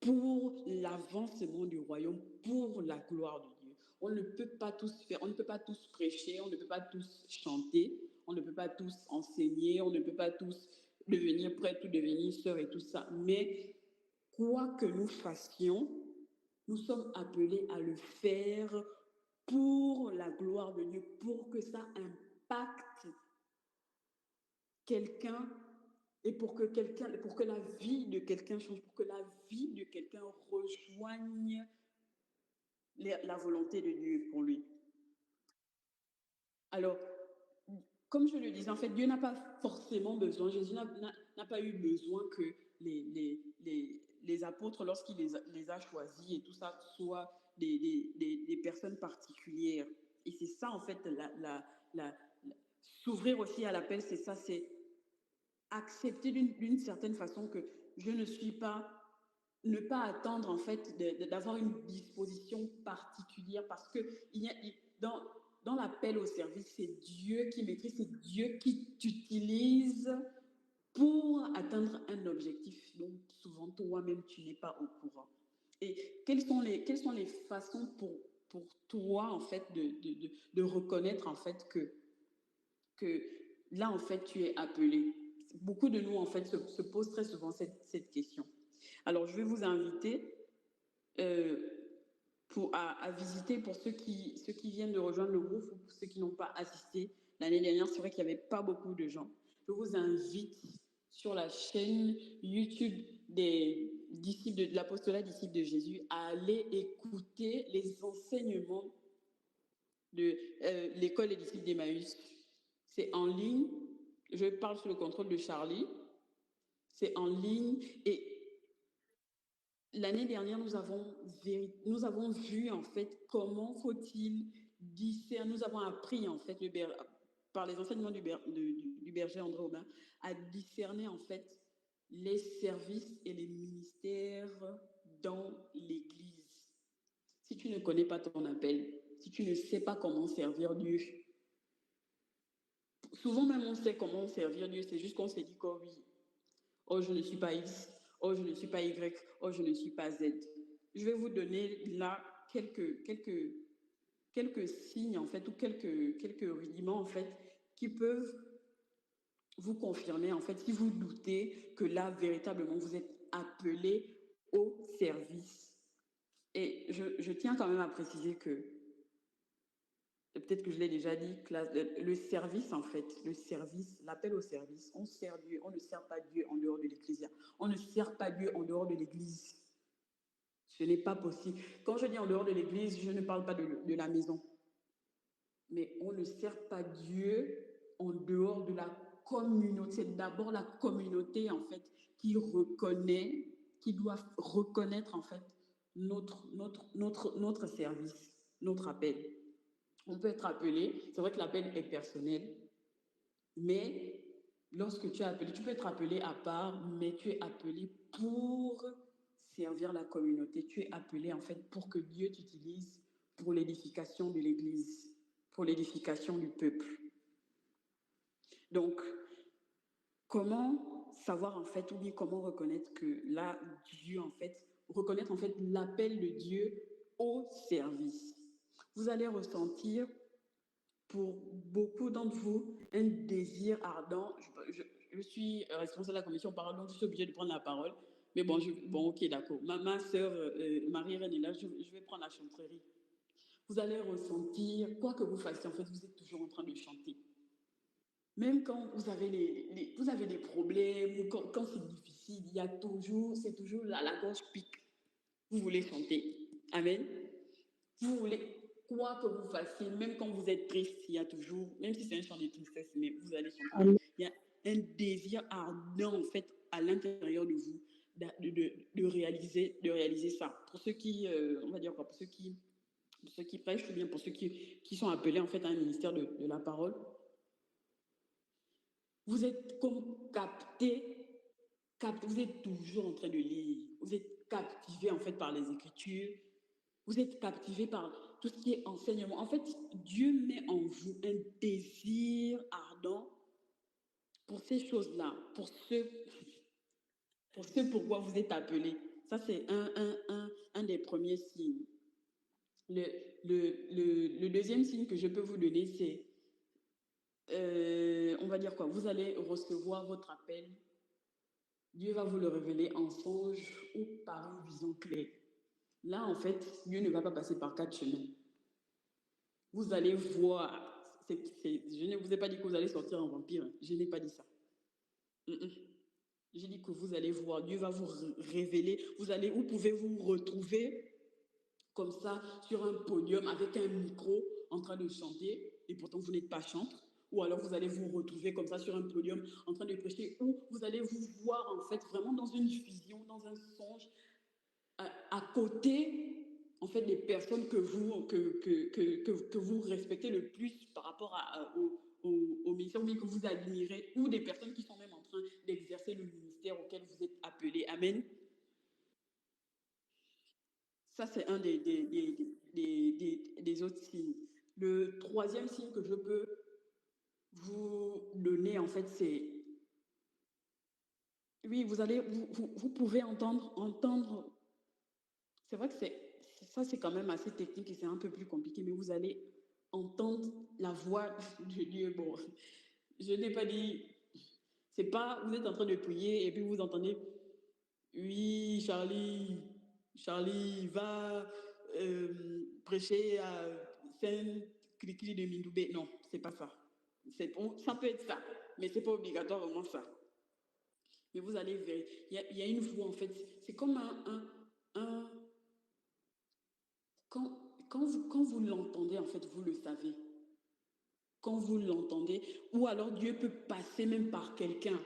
pour l'avancement du royaume, pour la gloire de Dieu. On ne peut pas tous faire, on ne peut pas tous prêcher, on ne peut pas tous chanter, on ne peut pas tous enseigner, on ne peut pas tous devenir prêtre ou devenir sœur et tout ça. Mais quoi que nous fassions, nous sommes appelés à le faire pour la gloire de Dieu, pour que ça impacte quelqu'un et pour que la vie de quelqu'un change, pour que la vie de quelqu'un rejoigne la volonté de Dieu pour lui. Alors, comme je le disais, en fait, Dieu n'a pas forcément besoin, Jésus n'a pas eu besoin que les apôtres, lorsqu'il les a choisis et tout ça, soient des personnes particulières. Et c'est ça, en fait, s'ouvrir aussi à l'appel, c'est ça, c'est accepter d'une certaine façon que je ne suis pas, ne pas attendre en fait d'avoir une disposition particulière parce que dans l'appel au service, c'est Dieu qui maîtrise, c'est Dieu qui t'utilise pour atteindre un objectif dont souvent toi-même tu n'es pas au courant. Et quelles sont les façons pour toi en fait de reconnaître en fait que là en fait tu es appelé? Beaucoup de nous, en fait, se posent très souvent cette question. Alors, je vais vous inviter à visiter, pour ceux qui viennent de rejoindre le groupe ou pour ceux qui n'ont pas assisté l'année dernière. C'est vrai qu'il n'y avait pas beaucoup de gens. Je vous invite sur la chaîne YouTube des disciples de l'apostolat disciples de Jésus à aller écouter les enseignements de l'école des disciples d'Emmaüs. C'est en ligne. Je parle sous le contrôle de Charlie. C'est en ligne. Et l'année dernière, nous avons vu, en fait, comment faut-il discerner. Nous avons appris, en fait, par les enseignements du berger André Aubin, à discerner, en fait, les services et les ministères dans l'Église. Si tu ne connais pas ton appel, si tu ne sais pas comment servir Dieu, souvent même on sait comment servir Dieu, c'est juste qu'on s'est dit que oui, oh je ne suis pas X, oh je ne suis pas Y, oh je ne suis pas Z. Je vais vous donner là quelques signes en fait ou quelques rudiments en fait qui peuvent vous confirmer en fait si vous doutez que là véritablement vous êtes appelé au service. Et je tiens quand même à préciser que peut-être que je l'ai déjà dit, le service, en fait, le service, l'appel au service, on sert Dieu, on ne sert pas Dieu en dehors de l'Ecclésia. On ne sert pas Dieu en dehors de l'Église. Ce n'est pas possible. Quand je dis en dehors de l'Église, je ne parle pas de la maison. Mais on ne sert pas Dieu en dehors de la communauté. C'est d'abord la communauté, en fait, qui doit reconnaître, en fait, notre service, notre appel. On peut être appelé, c'est vrai que l'appel est personnel, mais lorsque tu es appelé, tu peux être appelé à part, mais tu es appelé pour servir la communauté. Tu es appelé, en fait, pour que Dieu t'utilise pour l'édification de l'Église, pour l'édification du peuple. Donc, comment savoir, en fait, ou bien comment reconnaître que là, Dieu, en fait, reconnaître, en fait, l'appel de Dieu au service. Vous allez ressentir, pour beaucoup d'entre vous, un désir ardent. Je suis responsable de la commission parole, donc je suis obligée de prendre la parole. Mais bon, ok, d'accord. Ma sœur Marie-Reine est là, je vais prendre la chanterie. Vous allez ressentir, quoi que vous fassiez, en fait, vous êtes toujours en train de chanter. Même quand vous avez des problèmes, ou quand c'est difficile, c'est toujours là, la gorge pique. Vous voulez chanter. Amen. Vous voulez, quoi que vous fassiez, même quand vous êtes triste, il y a toujours, même si c'est un chant de tristesse, mais vous allez chanter. Amen. Il y a un désir ardent, en fait, à l'intérieur de vous, de réaliser ça. Pour ceux qui, on va dire quoi, pour ceux qui prêchent, ou bien pour ceux qui sont appelés, en fait, à un ministère de la parole, vous êtes comme capté, vous êtes toujours en train de lire, vous êtes captivé, en fait, par les Écritures, vous êtes captivé par tout ce qui est enseignement. En fait, Dieu met en vous un désir ardent pour ces choses-là, pour ce pourquoi vous êtes appelés. Ça, c'est un des premiers signes. Le deuxième signe que je peux vous donner, c'est, on va dire quoi, vous allez recevoir votre appel. Dieu va vous le révéler en songe ou par une vision claire. Là, en fait, Dieu ne va pas passer par 4 chemins. Vous allez voir. Je ne vous ai pas dit que vous allez sortir en vampire. Je n'ai pas dit ça. J'ai dit que vous allez voir. Dieu va vous révéler. Vous pouvez vous retrouver comme ça sur un podium avec un micro en train de chanter et pourtant vous n'êtes pas chanteur. Ou alors vous allez vous retrouver comme ça sur un podium en train de prêcher, ou vous allez vous voir en fait vraiment dans une vision, dans un songe, à côté en fait des personnes que vous respectez le plus par rapport au ministère, ou bien que vous admirez, ou des personnes qui sont même en train d'exercer le ministère auquel vous êtes appelés. Amen. Ça, c'est un des autres signes. Le troisième signe que je peux vous donner, en fait, c'est... Oui, vous pouvez entendre... C'est vrai que ça, c'est quand même assez technique et c'est un peu plus compliqué, mais vous allez entendre la voix de Dieu. Bon, je n'ai pas dit... C'est pas... Vous êtes en train de prier et puis vous entendez... Oui, Charlie va prêcher à Saint-Cricri de Mindoubé. Non, c'est pas ça. Ça peut être ça, mais c'est pas obligatoirement ça. Mais vous allez voir, il y a une voix en fait. C'est comme quand vous l'entendez, en fait, vous le savez. Quand vous l'entendez, ou alors Dieu peut passer même par quelqu'un.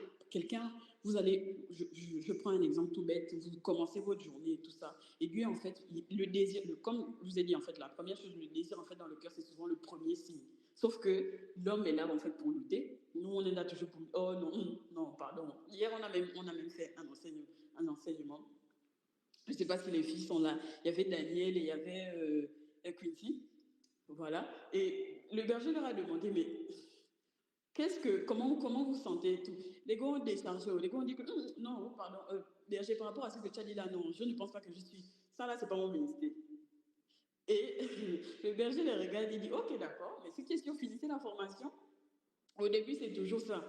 Vous allez, je prends un exemple tout bête, vous commencez votre journée et tout ça, et Dieu, en fait, le désir, comme je vous ai dit, en fait, la première chose, le désir, en fait, dans le cœur, c'est souvent le premier signe. Sauf que l'homme est là, en fait, pour lutter. Nous, on est là toujours pour... Oh non, pardon. Hier, on a même fait un enseignement. Je ne sais pas si les filles sont là. Il y avait Daniel et il y avait Quincy. Voilà. Et le berger leur a demandé, mais comment vous sentez et tout? Les gars ont déchargé. Les gars ont dit que non, pardon, berger, par rapport à ce que tu as dit là, non, je ne pense pas que je suis. Ça là, c'est pas mon ministère. Et le berger les regarde et dit, ok, d'accord, mais c'est question finissez la formation. Au début, c'est toujours ça.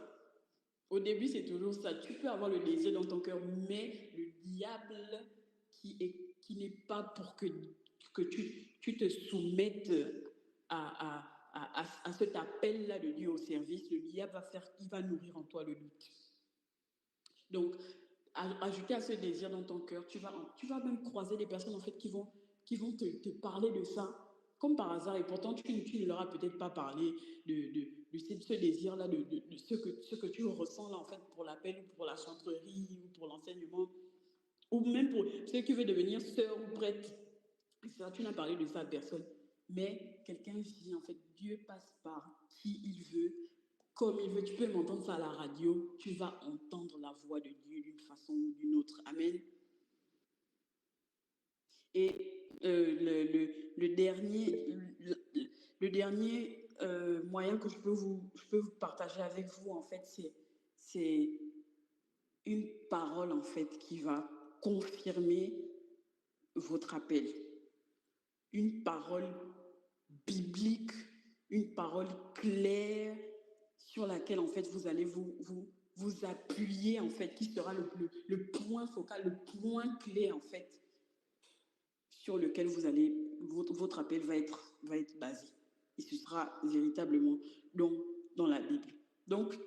Tu peux avoir le désir dans ton cœur, mais le diable qui n'est pas pour que tu te soumettes à cet appel-là de Dieu au service, le diable il va nourrir en toi le doute. Donc, ajouter à ce désir dans ton cœur, tu vas même croiser des personnes en fait qui vont te parler de ça comme par hasard, et pourtant tu ne leur as peut-être pas parlé de ce désir-là, de ce que tu ressens là, en fait, pour l'appel, ou pour la chanterie, ou pour l'enseignement, ou même pour ceux qui veulent devenir sœur ou prêtre. Ça, tu n'as parlé de ça à personne. Mais quelqu'un dit, en fait, Dieu passe par qui il veut, comme il veut. Tu peux m'entendre ça à la radio, tu vas entendre la voix de Dieu d'une façon ou d'une autre. Amen. Et le dernier moyen que je peux vous partager avec vous, en fait, c'est une parole, en fait, qui va confirmer votre appel. Une parole biblique, une parole claire sur laquelle, en fait, vous allez vous appuyer, en fait, qui sera le point focal, le point clé, en fait, sur lequel votre appel va être basé. Et ce sera véritablement dans la Bible. Donc,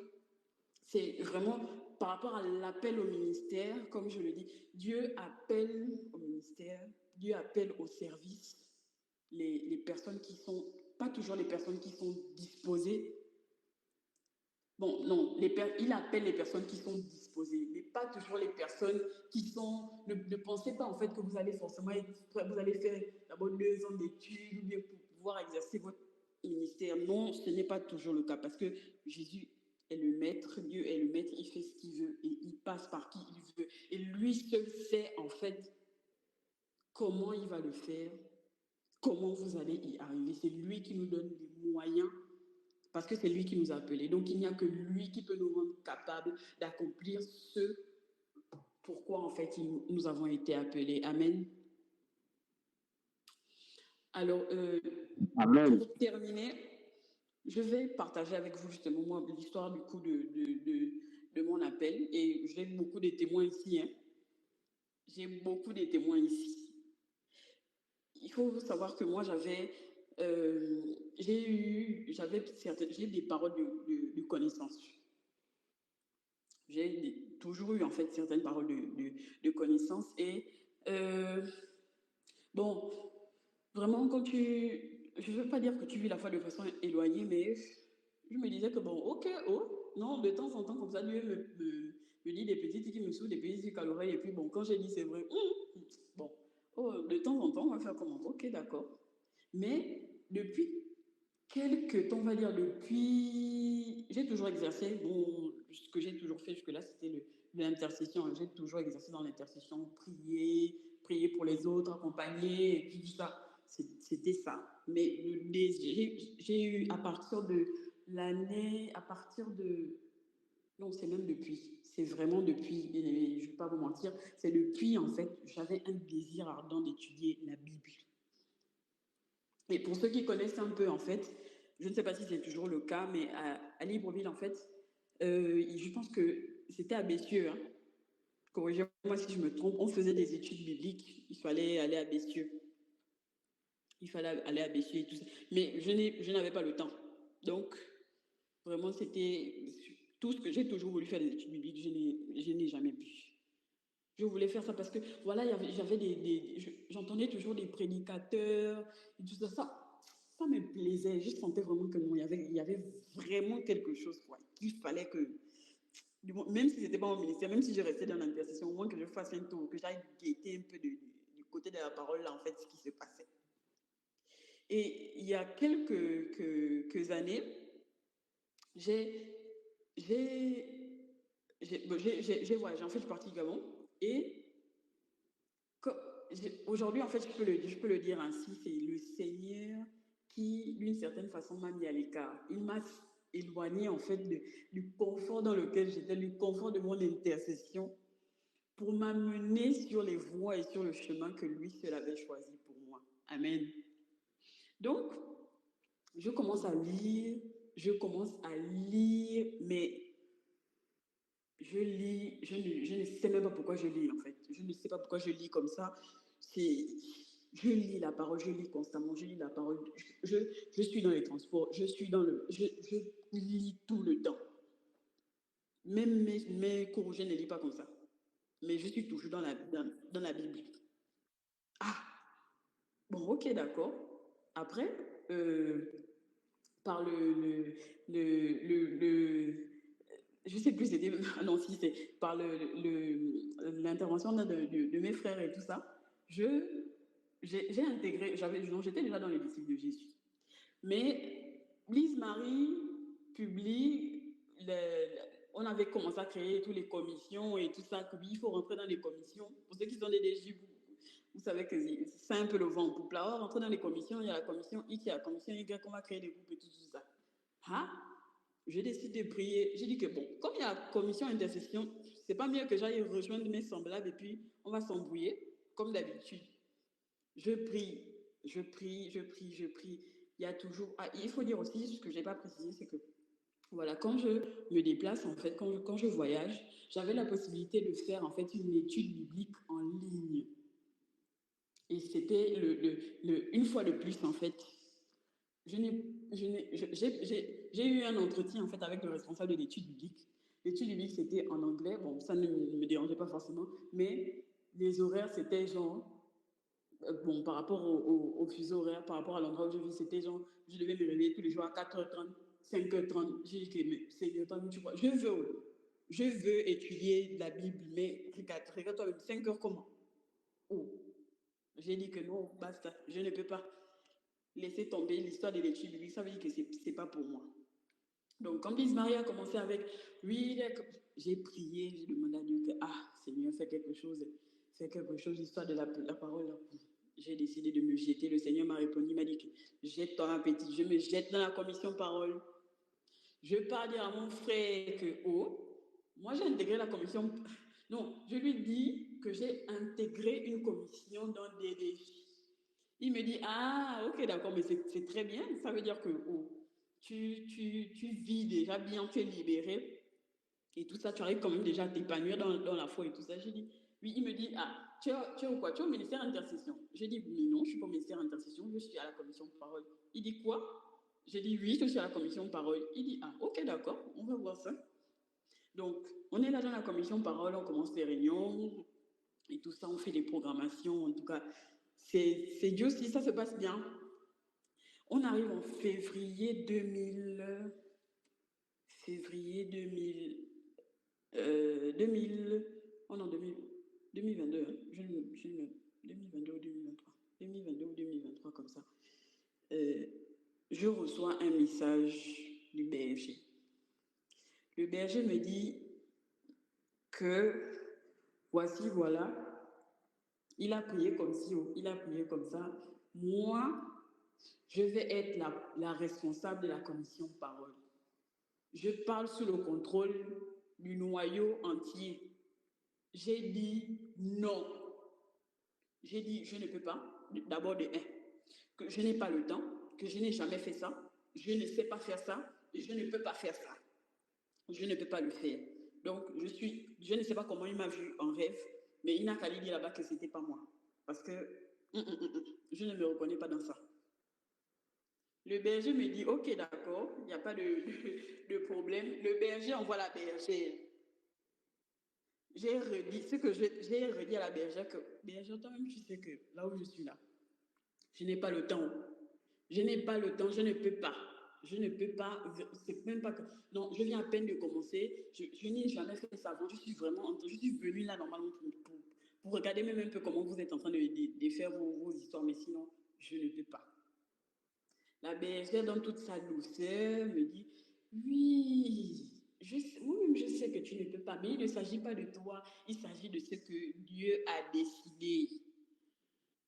c'est vraiment par rapport à l'appel au ministère, comme je le dis, Dieu appelle au ministère, Dieu appelle au service les personnes qui sont, pas toujours les personnes qui sont disposées. Bon, non, il appelle les personnes qui sont disposées, mais pas toujours les personnes qui sont... Ne pensez pas en fait que vous allez forcément vous allez faire d'abord 2 ans d'études ou bien pour pouvoir exercer votre ministère. Non, ce n'est pas toujours le cas parce que Jésus est le maître, Dieu est le maître, il fait ce qu'il veut et il passe par qui il veut. Et lui seul sait en fait comment il va le faire, comment vous allez y arriver. C'est lui qui nous donne les moyens parce que c'est lui qui nous a appelés. Donc, il n'y a que lui qui peut nous rendre capables d'accomplir ce pourquoi, en fait, nous avons été appelés. Amen. Alors, Amen. pour terminer, je vais partager avec vous justement moi l'histoire du coup de mon appel. Et j'ai beaucoup de témoins ici. Hein. J'ai beaucoup de témoins ici. Il faut savoir que moi, j'ai des paroles de connaissance. J'ai toujours eu en fait certaines paroles de connaissance et bon, vraiment je ne veux pas dire que tu vis la foi de façon éloignée, mais je me disais que bon, ok, oh, non, de temps en temps comme ça, Dieu me dit des petites qui me soufflent des petits trucs à l'oreille et puis bon, quand j'ai dit c'est vrai, bon, oh, de temps en temps on va faire comment, ok, d'accord, mais depuis quelques temps, on va dire depuis... J'ai toujours exercé, bon, ce que j'ai toujours fait jusque-là, c'était l'intercession. J'ai toujours exercé dans l'intercession, prier pour les autres, accompagner, et puis tout ça. C'était ça. Mais j'ai eu, à partir de l'année, non, c'est même depuis. C'est vraiment depuis, et je ne vais pas vous mentir, c'est depuis, en fait, j'avais un désir ardent d'étudier la Bible. Et pour ceux qui connaissent un peu, en fait, je ne sais pas si c'est toujours le cas, mais à Libreville, en fait, je pense que c'était à Bessieux. Hein. Corrigez-moi si je me trompe. On faisait des études bibliques. Il fallait aller à Bessieux. Il fallait aller à Bessieux et tout ça. Mais je n'avais pas le temps. Donc, vraiment, c'était tout ce que j'ai toujours voulu faire des études bibliques. Je n'ai jamais pu. Je voulais faire ça parce que, voilà, j'entendais toujours des prédicateurs et tout ça. Ça me plaisait. Je sentais vraiment que non, il y avait vraiment quelque chose, quoi. Il fallait que, même si c'était pas mon ministère, même si je restais dans l'intercession, au moins que je fasse un tour, que j'aille guetter un peu du côté de la parole, là, en fait, ce qui se passait. Et il y a quelques années, j'ai voyagé. En fait, je suis partie au Gabon et aujourd'hui, en fait, je peux le dire ainsi, c'est le Seigneur qui, d'une certaine façon, m'a mis à l'écart. Il m'a éloigné, en fait, du confort dans lequel j'étais, du confort de mon intercession, pour m'amener sur les voies et sur le chemin que lui seul avait choisi pour moi. Amen. Donc, je commence à lire, mais je ne sais même pas pourquoi je lis, en fait. Je ne sais pas pourquoi je lis comme ça. Je lis la parole, je lis constamment, je lis la parole. Je suis dans les transports, je lis tout le temps. Même mes cours, je ne lis pas comme ça. Mais je suis toujours dans la Bible. Ah, bon, ok, d'accord. Après, par le je sais plus, c'était, ah non, si, c'est par l'intervention de mes frères et tout ça, j'ai intégré, non, j'étais déjà dans les disciples de Jésus. Mais Lise Marie publie, on avait commencé à créer toutes les commissions et tout ça, que il faut rentrer dans les commissions. Pour ceux qui sont des DG, vous savez que c'est un peu le vent en poupe. Là, on rentre dans les commissions, il y a la commission X, il y a la commission Y, on va créer des groupes et tout ça. Ah, je décide de prier. J'ai dit que bon, comme il y a la commission intercession, c'est pas mieux que j'aille rejoindre mes semblables et puis on va s'embrouiller, comme d'habitude. Je prie, je prie, je prie, je prie. Il y a toujours. Ah, il faut dire aussi, ce que je n'ai pas précisé, c'est que voilà, quand je me déplace, en fait, quand je voyage, j'avais la possibilité de faire en fait une étude biblique en ligne. Et c'était une fois de plus, en fait. J'ai eu un entretien en fait avec le responsable de l'étude biblique. L'étude biblique, c'était en anglais. Bon, ça ne me dérangeait pas forcément, mais les horaires, c'était genre. Bon, par rapport au fuseau horaire, par rapport à l'endroit où je vis, c'était genre, je devais me réveiller tous les jours à 4h30, 5h30. J'ai dit que, mais Seigneur, tu vois, je veux étudier la Bible, mais regarde-toi, 5h comment? Oh. J'ai dit que non, basta, je ne peux pas laisser tomber l'histoire de l'étude biblique, ça veut dire que c'est pas pour moi. Donc, quand Lise Marie a commencé avec, oui, j'ai prié, j'ai demandé à Dieu que, ah, Seigneur, fais quelque chose, l'histoire de la parole. Là. J'ai décidé de me jeter. Le Seigneur m'a répondu, il m'a dit que jette-toi un petit, je me jette dans la commission parole. Je pars dire à mon frère que, oh, moi j'ai intégré la commission. Non, je lui dis que j'ai intégré une commission dans DDJ. Il me dit, ah, ok, d'accord, mais c'est très bien. Ça veut dire que, oh, tu vis déjà bien, tu es libéré. Et tout ça, tu arrives quand même déjà à t'épanouir dans la foi et tout ça. J'ai dit, oui, il me dit, ah, tu es quoi? Tu es au ministère d'intercession. J'ai dit, mais non, je suis pas au ministère d'intercession, je suis à la commission de parole. Il dit, quoi? J'ai dit, oui, je suis à la commission de parole. Il dit, ah, ok, d'accord, on va voir ça. Donc, on est là dans la commission de parole, on commence les réunions et tout ça, on fait des programmations. En tout cas, c'est Dieu si ça se passe bien. On arrive en février 2000. Février 2000. 2022, hein, 2022 ou 2023, 2022 ou 2023 comme ça, je reçois un message du berger. Le berger me dit que voici, voilà, il a prié comme ci, il a prié comme ça. Moi, je vais être la responsable de la commission parole. Je parle sous le contrôle du noyau entier. J'ai dit non. J'ai dit je ne peux pas. D'abord de 1, que je n'ai pas le temps, que je n'ai jamais fait ça, je ne sais pas faire ça, je ne peux pas faire ça. Je ne peux pas le faire. Donc je ne sais pas comment il m'a vu en rêve, mais il n'a qu'à lui dire là-bas que ce n'était pas moi. Parce que je ne me reconnais pas dans ça. Le berger me dit, ok, d'accord, il n'y a pas de problème. Le berger envoie la bergère. J'ai redit à la bergère que, bergère, toi-même, tu sais que là où je suis là, je n'ai pas le temps. Je n'ai pas le temps, je ne peux pas. Je ne peux pas, c'est même pas que, non, je viens à peine de commencer, je n'ai jamais fait ça avant, je suis venue là normalement pour regarder même un peu comment vous êtes en train de faire vos histoires, mais sinon, je ne peux pas. La bergère, dans toute sa douceur, me dit, oui, moi-même je sais que tu ne peux pas, mais il ne s'agit pas de toi, il s'agit de ce que Dieu a décidé.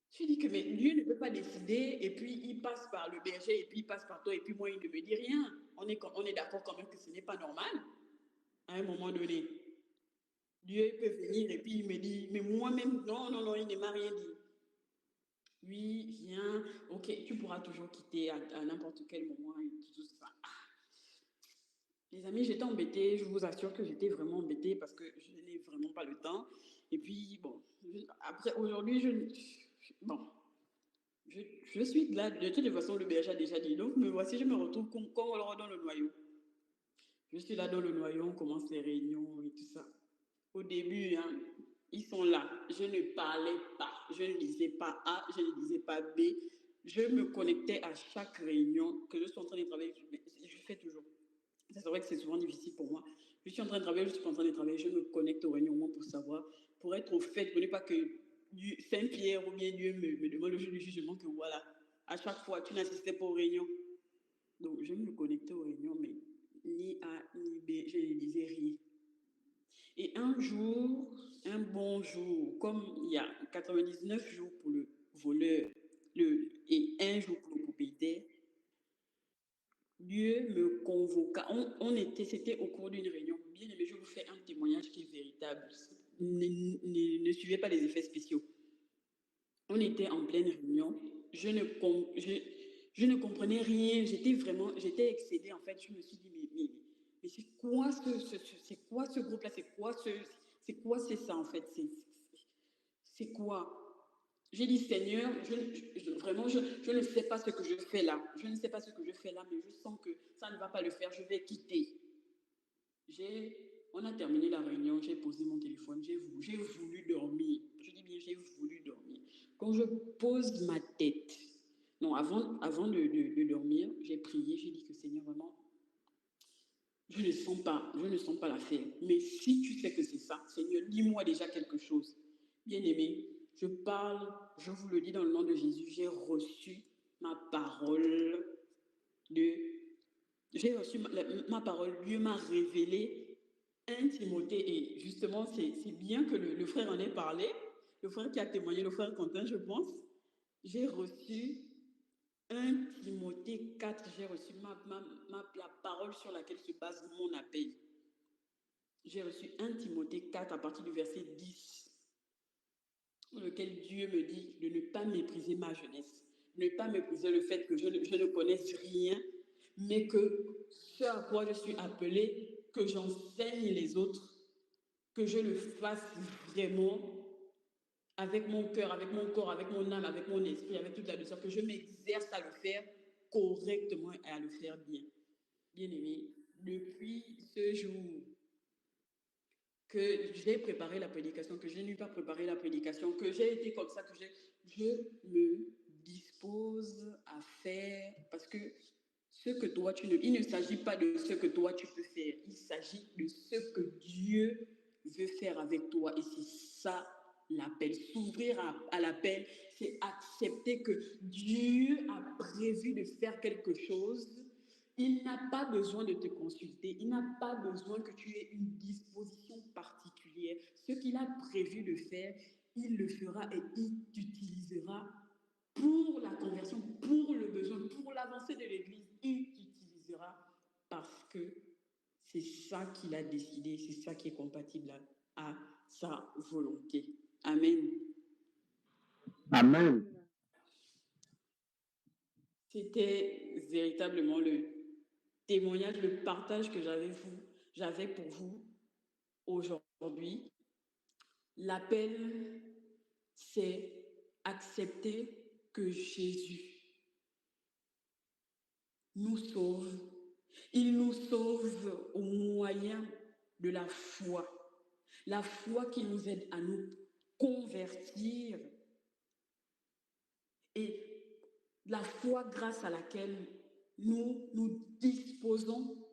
Je dis que mais Dieu ne peut pas décider, et puis il passe par le berger, et puis il passe par toi, et puis moi il ne me dit rien. On est d'accord quand même que ce n'est pas normal, à un moment donné. Dieu peut venir, et puis il me dit, mais moi-même, non, il ne m'a rien dit. Oui, viens, ok, tu pourras toujours quitter à n'importe quel moment et tout ça. Les amis, j'étais embêtée, je vous assure que j'étais vraiment embêtée parce que je n'ai vraiment pas le temps. Et puis, bon, après, aujourd'hui, je suis là, de toute façon, le berger a déjà dit. Donc, me voici, je me retrouve comme dans le noyau. Je suis là dans le noyau, on commence les réunions et tout ça. Au début, hein, ils sont là. Je ne parlais pas. Je ne disais pas A, je ne disais pas B. je me connectais à chaque réunion que je suis en train de travailler. Je fais toujours. C'est vrai que c'est souvent difficile pour moi. Je suis en train de travailler, je suis pas en train de travailler. Je me connecte aux réunions au moins pour savoir, pour être au fait, pour ne pas que Saint-Pierre ou bien Dieu me demande le jour du jugement que voilà, à chaque fois, tu n'assistais pas aux réunions. Donc, je me connectais aux réunions, mais ni A ni B, je ne disais rien. Et un jour, un bon jour, comme il y a 99 jours pour le voleur et un jour pour le propriétaire, Dieu me convoqua. C'était au cours d'une réunion. Bien aimé, je vous fais un témoignage qui est véritable. Ne suivez pas les effets spéciaux. On était en pleine réunion. Je ne comprenais rien. J'étais excédée en fait. Je me suis dit, mais c'est quoi c'est quoi ce groupe-là? C'est ça en fait? C'est quoi? J'ai dit, Seigneur, vraiment, je ne sais pas ce que je fais là. Je ne sais pas ce que je fais là, mais je sens que ça ne va pas le faire. Je vais quitter. On a terminé la réunion, j'ai posé mon téléphone, j'ai voulu dormir. Je dis bien, j'ai voulu dormir. Quand je pose ma tête, non, avant de dormir, j'ai prié, j'ai dit que Seigneur, vraiment, je ne sens pas l'affaire. Mais si tu sais que c'est ça, Seigneur, dis-moi déjà quelque chose. Bien aimé, je parle, je vous le dis dans le nom de Jésus, j'ai reçu ma parole ma parole, Dieu m'a révélé 1 Timothée, et justement, c'est bien que le frère en ait parlé, le frère qui a témoigné, le frère Quentin, je pense. J'ai reçu 1 Timothée 4, j'ai reçu la parole sur laquelle se base mon appel. J'ai reçu 1 Timothée 4 à partir du verset 10, dans lequel Dieu me dit de ne pas mépriser ma jeunesse, de ne pas mépriser le fait que je ne connaisse rien, mais que ce à quoi je suis appelé, que j'enseigne les autres, que je le fasse vraiment avec mon cœur, avec mon corps, avec mon âme, avec mon esprit, avec toute la douceur, que je m'exerce à le faire correctement et à le faire bien. Bien aimé, depuis ce jour que j'ai préparé la prédication, que je n'ai pas préparé la prédication, que j'ai été comme ça, que je me dispose à faire, parce que ce que toi il ne s'agit pas de ce que toi tu peux faire, il s'agit de ce que Dieu veut faire avec toi, et c'est ça l'appel. S'ouvrir à l'appel, c'est accepter que Dieu a prévu de faire quelque chose. Il n'a pas besoin de te consulter, il n'a pas besoin que tu aies une disposition particulière. Ce qu'il a prévu de faire, il le fera et il t'utilisera pour la conversion, pour le besoin, pour l'avancée de l'Église. Il t'utilisera parce que c'est ça qu'il a décidé, c'est ça qui est compatible à sa volonté. Amen. Amen. C'était véritablement le témoignage, le partage que j'avais pour vous aujourd'hui. L'appel, c'est accepter que Jésus nous sauve. Il nous sauve au moyen de la foi. La foi qui nous aide à nous convertir, et la foi grâce à laquelle nous nous disposons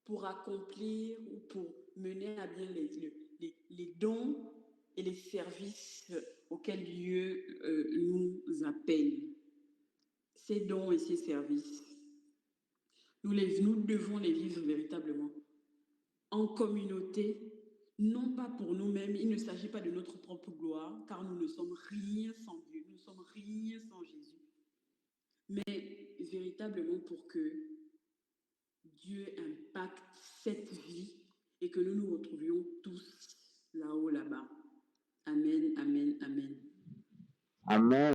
pour accomplir ou pour mener à bien les dons et les services auxquels Dieu nous appelle. Ces dons et ces services, nous devons les vivre véritablement en communauté, non pas pour nous-mêmes. Il ne s'agit pas de notre propre gloire, car nous ne sommes rien sans Dieu, nous ne sommes rien sans Jésus, mais véritablement pour que Dieu impacte cette vie et que nous nous retrouvions tous là-haut, là-bas. Amen, amen, amen. Amen.